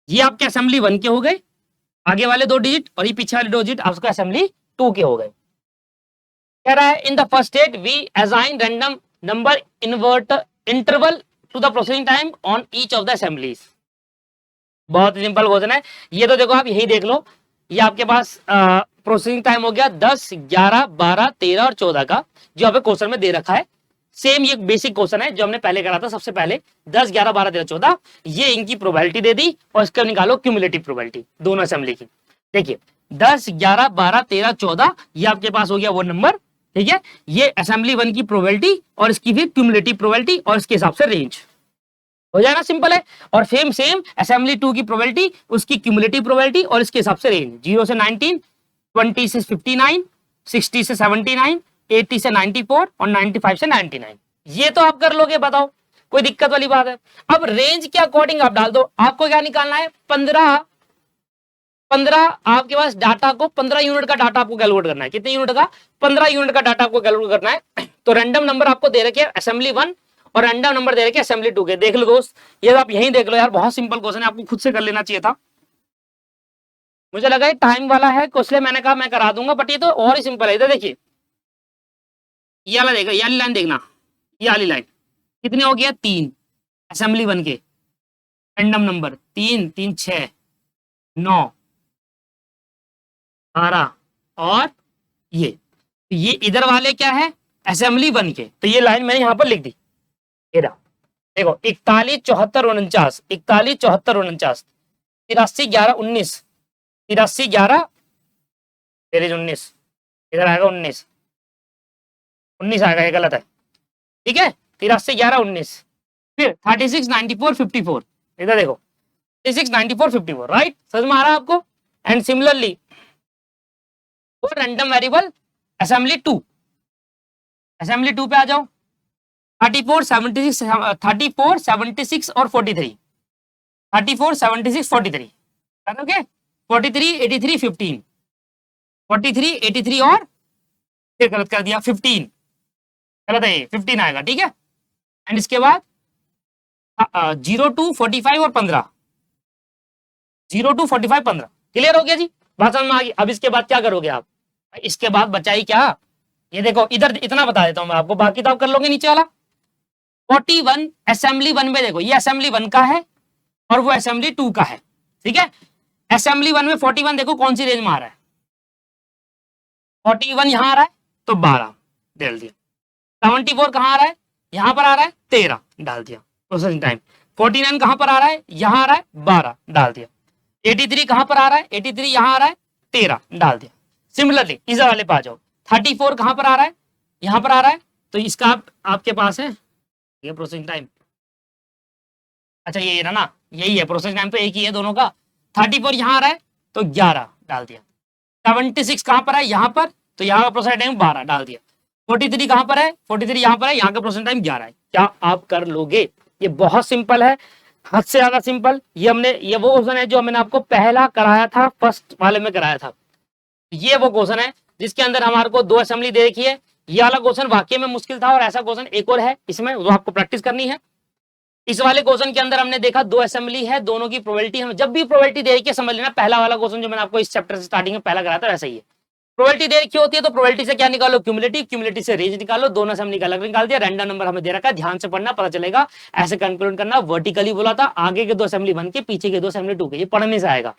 [SPEAKER 1] ये आपके असेंबली 1 के हो गए आगे वाले 2 डिजिट, और ये पीछे वाले 2 डिजिट आपके असेंबली 2 के हो गए। कह रहा है in the first state we assign random number interval to the processing time on each of the assemblies. बहुत सिंपल क्वेश्चन है ये, तो देखो आप यही देख लो, ये आपके पास प्रोसेसिंग टाइम हो गया 10, 11, 12, 13 और 14 का, जो आपके क्वेश्चन में दे रखा है। सेम ये बेसिक क्वेश्चन है जो हमने पहले करा था सबसे पहले, 10, 11, 12, 13, 14, ये इनकी प्रोबेबिलिटी दे दी, और इसका निकालो क्यूमुलेटिव प्रोबेबिलिटी दोनों असेंबली की। देखिए 10, 11, 12, 13, 14 ये आपके पास हो गया वो नंबर, ठीक है। ये असेंबली 1 की प्रोबेबिलिटी और इसकी फिर क्यूमुलेटिव प्रोबेबिलिटी और इसके हिसाब से रेंज हो जाएगा, सिंपल है। और सेम असेंबली 2 की प्रोबेबिलिटी, उसकी क्यूमुलेटिव प्रोबेबिलिटी और इसके हिसाब से रेंज, 0 से 19, 20 से 59, 60 से 79, 80 से 94 और 95 से 99। ये तो आप कर लोगे, बताओ कोई दिक्कत वाली बात है। अब रेंज के अकॉर्डिंग आप डाल दो, आपको क्या निकालना है, 15 आपके पास डाटा को 15 यूनिट का डाटा आपको कैलकुलेट करना है। कितने यूनिट का, 15 यूनिट का डाटा आपको कैलकुलेट करना है। तो रैंडम नंबर आपको दे रखे असेंबली 1 और रैंडम नंबर दे रखे असेंबली 2 के। देख लो दोस्त, ये आप यहीं देख लो यार, बहुत सिंपल क्वेश्चन है, आपको खुद से कर लेना चाहिए था। मुझे लगा ये टाइम वाला है, इसलिए मैंने कहा मैं करा दूंगा, बट ये तो और ही सिंपल है। इधर देखिए, ये वाला देखो, ये वाली लाइन देखना, ये वाली लाइन कितने हो गया, 3 असेंबली 1 के रैंडम नंबर, 3, 3, 6, 9, 12 और ये इधर वाले क्या है, असेंबली 1 के। तो ये लाइन मैंने यहां पर लिख दी, ये देखो 41, 74, 49, 41, 74, 49, 83, 11, 19, 83, 11, 19, इधर आएगा 19 आएगा, ये गलत है, ठीक है। 83, 11, 19, फिर 36, 94, 54, इधर देखो 36, 94, 54, राइट, समझ में आ रहा है आपको। एंड सिमिलरली और रैंडम वेरिएबल असेंबली 2 पे आ जाओ, 34, 76 और 43, 34, 76, 43, ओके, 43, 83, 15, 43, 83 और फिर गलत कर दिया 15, गलत है, 15 आएगा, ठीक है। एंड इसके बाद 0 to 45 और 15, 0 to 45, 15, क्लियर हो गया जी, बात समझ में आ गई। अब इसके बाद क्या करोगे आप, इसके बाद बचाई क्या, ये देखो इधर इतना बता देता हूं मैं आपको, बाकी तो आप कर लोगे नीचे वाला। 41 असेंबली 1 में देखो, ये असेंबली 1 का है और वो असेंबली 2 का है, ठीक है। असेंबली 1 में 41 देखो कौन सी रेंज में आ रहा है, 41 यहां आ रहा है तो 12 डाल दिया। 74 कहां आ रहा है, यहां पर आ रहा है 13 डाल दिया प्रोसेसिंग टाइम। 49 कहां पर आ रहा है, यहां आ रहा है 12 डाल दिया। 83 कहां पर आ रहा है, 83 यहां आ रहा है 13 डाल दिया। सिमिलरली इधर वाले पे आ जाओ, 34 कहां पर आ रहा है, यहां पर आ रहा है, तो इसका आपके पास है ये प्रोसेसिंग टाइम, अच्छा ये ना यही है प्रोसेसिंग टाइम, तो एक ही है दोनों का। 34 यहां आ रहा है तो 11 डाल दिया। 76 कहां पर है, यहां पर, तो यहाँ का प्रोसेसिंग टाइम 12 डाल दिया। 43 कहां पर है, 43 यहां पर है, यहाँ का प्रोसेसिंग टाइम 11 है। क्या आप कर लोगे, ये बहुत सिंपल है। हद से ज्यादा सिंपल। ये वो क्वेश्चन है जो मैंने आपको पहला कराया था, फर्स्ट वाले में कराया था। ये वो क्वेश्चन है जिसके अंदर हमारे को 2 असेंबली दे रखी है। ये वाला क्वेश्चन वाकई में मुश्किल था, और ऐसा क्वेश्चन एक और है इसमें, वो आपको प्रैक्टिस करनी है। इस वाले क्वेश्चन के अंदर हमने देखा 2 असेंबली है, दोनों की प्रोबेबिलिटी, हम जब भी प्रोबेबिलिटी दे रखी है समझ लेना, पहला वाला क्वेश्चन जो मैंने आपको इस चैप्टर से स्टार्टिंग में पहला कराया था वैसा ही है। प्रोबेबिलिटी दे रखी होती है तो प्रोबेबिलिटी से क्या निकालो, क्यूमुलेटिव, क्यूमुलेटिव से रेंज निकालो, दोनों से हमने अलग निकाल दिया, रैंडम नंबर हमें दे रखा है, ध्यान से पढ़ना पता चलेगा। ऐसे कंक्लूड करना, वर्टिकली बोला था, आगे के 2 असेंबली 1 के, पीछे के 2 असेंबली 2 के, ये पढ़ने से आएगा।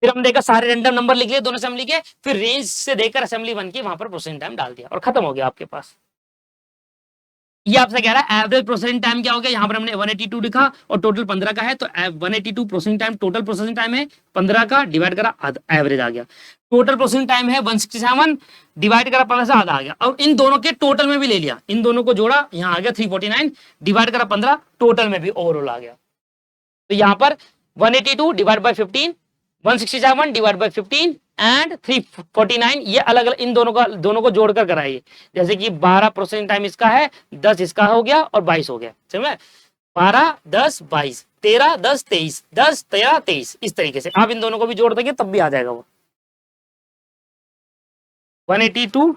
[SPEAKER 1] फिर हम देखा सारे रैंडम नंबर लिख लिए दोनों असेंबली के, फिर रेंज से देकर असेंबली 1 की, वहां पर प्रोसेसिंग टाइम डाल दिया और खत्म हो गया आपके पास। ये आपसे कह रहा है एवरेज प्रोसेसिंग टाइम क्या हो गया, यहाँ पर हमने 182 लिखा और टोटल 15 का है, तो 182 processing time, total processing time है 15 का, डिवाइड करा एवरेज आ गया। टोटल प्रोसेसिंग टाइम है 167, डिवाइड करा 15 से आधा आ गया, और इन दोनों के टोटल में भी ले लिया, इन दोनों को जोड़ा, यहाँ आ गया 349, डिवाइड करा 15, टोटल में भी ओवरऑल आ गया। तो यहाँ पर 182 divide by 15, 167 divide by 15 and 349, ये अलग अलग इन दोनों को जोड़कर कराइए। जैसे कि 12 प्रोसेसिंग टाइम इसका है, 10 इसका हो गया और 22 हो गया, समझ, 12 10 22, 13 10 23, 10 13 23, इस तरीके से आप इन दोनों को भी जोड़ देंगे तब भी आ जाएगा वो 182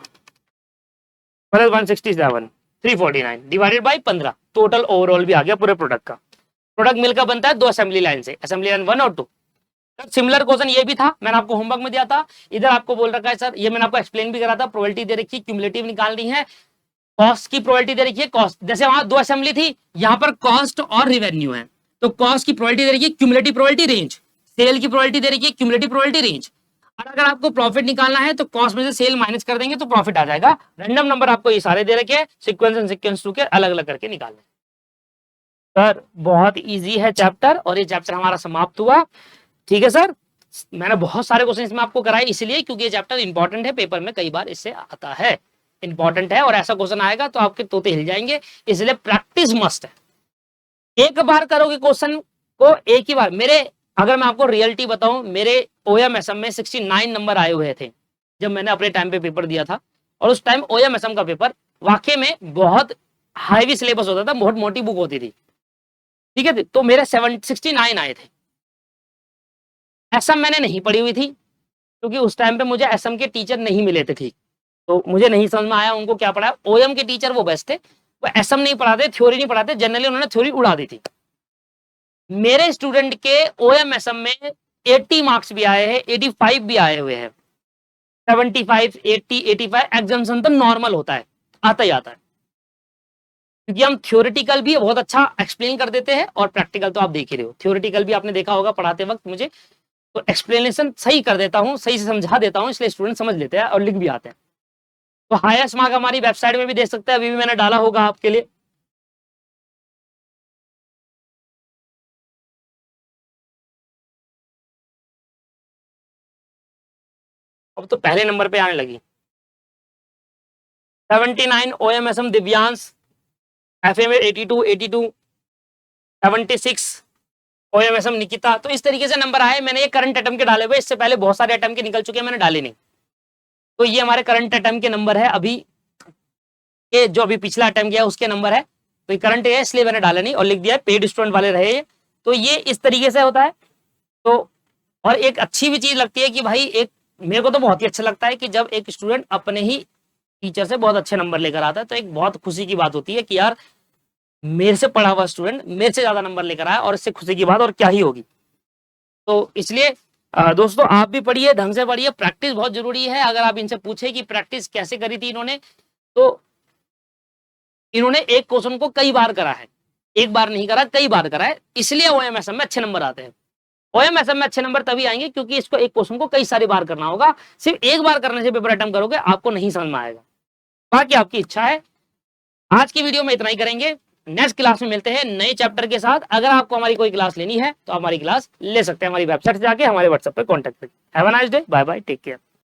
[SPEAKER 1] plus 167 349 divided by 15, total overall भी आ गया पूरे प्रोडक्ट का। प्रोडक्ट मिलकर बनता है 2 असेंबली लाइन से, असेंबली लाइन 1 और 2। सिमिलर क्वेश्चन ये भी था, मैंने आपको होमवर्क में दिया था, इधर आपको बोल रखा है सर, ये मैंने आपको एक्सप्लेन भी करा था, प्रोबेबिलिटी दे रखी है, क्यूमुलेटिव निकालनी है, कॉस्ट की प्रोबेबिलिटी दे रखी है, कॉस्ट, जैसे वहां 2 असेंबली थी, यहाँ पर कॉस्ट और रिवेन्यू है, तो कॉस्ट की प्रोबेबिलिटी दे रखी है, क्यूमुलेटिव प्रोबेबिलिटी रेंज, सेल की प्रोबेबिलिटी दे रखी है, क्यूमुलेटिव प्रोबेबिलिटी रेंज, और अगर आपको प्रॉफिट निकालना है तो कॉस्ट में से सेल माइनस कर देंगे तो प्रॉफिट आ जाएगा। रैंडम नंबर आपको ये सारे दे रखे हैं, सीक्वेंस एंड सीक्वेंस 2 के अलग अलग करके निकालने। सर बहुत इजी है चैप्टर, और ये चैप्टर हमारा समाप्त हुआ, ठीक है सर। मैंने बहुत सारे क्वेश्चन इसमें आपको कराए इसलिए क्योंकि ये चैप्टर इंपॉर्टेंट है, पेपर में कई बार इससे आता है, इंपॉर्टेंट है, और ऐसा क्वेश्चन आएगा तो आपके तोते हिल जाएंगे, इसलिए प्रैक्टिस मस्ट है। एक बार करोगे क्वेश्चन को, एक ही बार, मेरे अगर मैं आपको रियलिटी बताऊं, मेरे OMSM में 69 नंबर आए हुए थे जब मैंने अपने टाइम पे पेपर दिया था, और उस टाइम OMSM का पेपर वाकई में बहुत हाईवी सिलेबस होता था, बहुत मोटी बुक होती थी, ठीक है, तो मेरे 69 आए थे। एसएम मैंने नहीं पढ़ी हुई थी क्योंकि उस टाइम पे मुझे एसएम के टीचर नहीं मिले थे, ठीक, तो मुझे नहीं समझ में आया उनको क्या पढ़ाया। ओएम के टीचर वो बेस्ट थे, वो एसएम नहीं पढ़ाते, थ्योरी नहीं पढ़ाते, जनरली उन्होंने थ्योरी उड़ा दी थी। मेरे स्टूडेंट के ओएम एसएम में 80 मार्क्स भी आए हैं, 85 भी आए हुए हैं, 75 80 85 एग्जाम्पशन तो नॉर्मल होता है, आता ही आता है, क्योंकि हम थ्योरेटिकल भी बहुत अच्छा एक्सप्लेन कर देते हैं और प्रैक्टिकल तो आप देख ही रहे हो, थ्योरेटिकल भी आपने देखा होगा पढ़ाते वक्त मुझे, तो एक्सप्लेनेशन सही कर देता हूं, सही से समझा देता हूं, इसलिए स्टूडेंट समझ लेते हैं और लिख भी आते हैं। तो हाईएस्ट मार्क हमारी वेबसाइट में भी देख सकते हैं, अभी भी मैंने डाला होगा आपके लिए। अब तो पहले नंबर पे आने लगी। 79 OMSM दिव्यांश, FA में 82 76 OMSM निकिता, तो इस तरीके से नंबर आए। मैंने ये करंट अटेम्प्ट के डाले हुए, इससे पहले बहुत सारे अटेम्प्ट के निकल चुके हैं, मैंने डाले नहीं, तो ये हमारे करंट अटेम्प्ट के नंबर है अभी, ये जो अभी पिछला अटेम्प्ट गया उसके नंबर है, तो ये करंट है इसलिए मैंने डाला नहीं और लिख दिया पेड स्टूडेंट वाले रहे ये। तो ये इस तरीके से होता है। तो और एक अच्छी भी चीज लगती है कि भाई, एक मेरे को तो बहुत ही अच्छा लगता है कि जब एक स्टूडेंट अपने ही टीचर से बहुत अच्छे नंबर लेकर आता है, तो एक बहुत खुशी की बात होती है कि यार मेरे से पढ़ा हुआ स्टूडेंट मेरे से ज्यादा नंबर लेकर आया, और इससे खुशी की बात और क्या ही होगी। तो इसलिए दोस्तों आप भी पढ़िए, ढंग से पढ़िए, प्रैक्टिस बहुत जरूरी है। अगर आप इनसे पूछे कि प्रैक्टिस कैसे करी थी इन्होंने, तो इन्होंने एक क्वेश्चन को कई बार करा है, एक बार नहीं करा, कई बार करा है, इसलिए OMSM में अच्छे नंबर आते हैं। OMSM में अच्छे नंबर तभी आएंगे क्योंकि इसको एक क्वेश्चन को कई सारी बार करना होगा, सिर्फ एक बार करने से पेपर अटेम्प्ट करोगे आपको नहीं समझ में आएगा, बाकी आपकी इच्छा है। आज की वीडियो में इतना ही करेंगे, नेक्स्ट क्लास में मिलते हैं नए चैप्टर के साथ। अगर आपको हमारी कोई क्लास लेनी है तो हमारी क्लास ले सकते हैं हमारी वेबसाइट से जाके, हमारे व्हाट्सएप पे कॉन्टेक्ट करें। Have a nice day, bye bye, take care.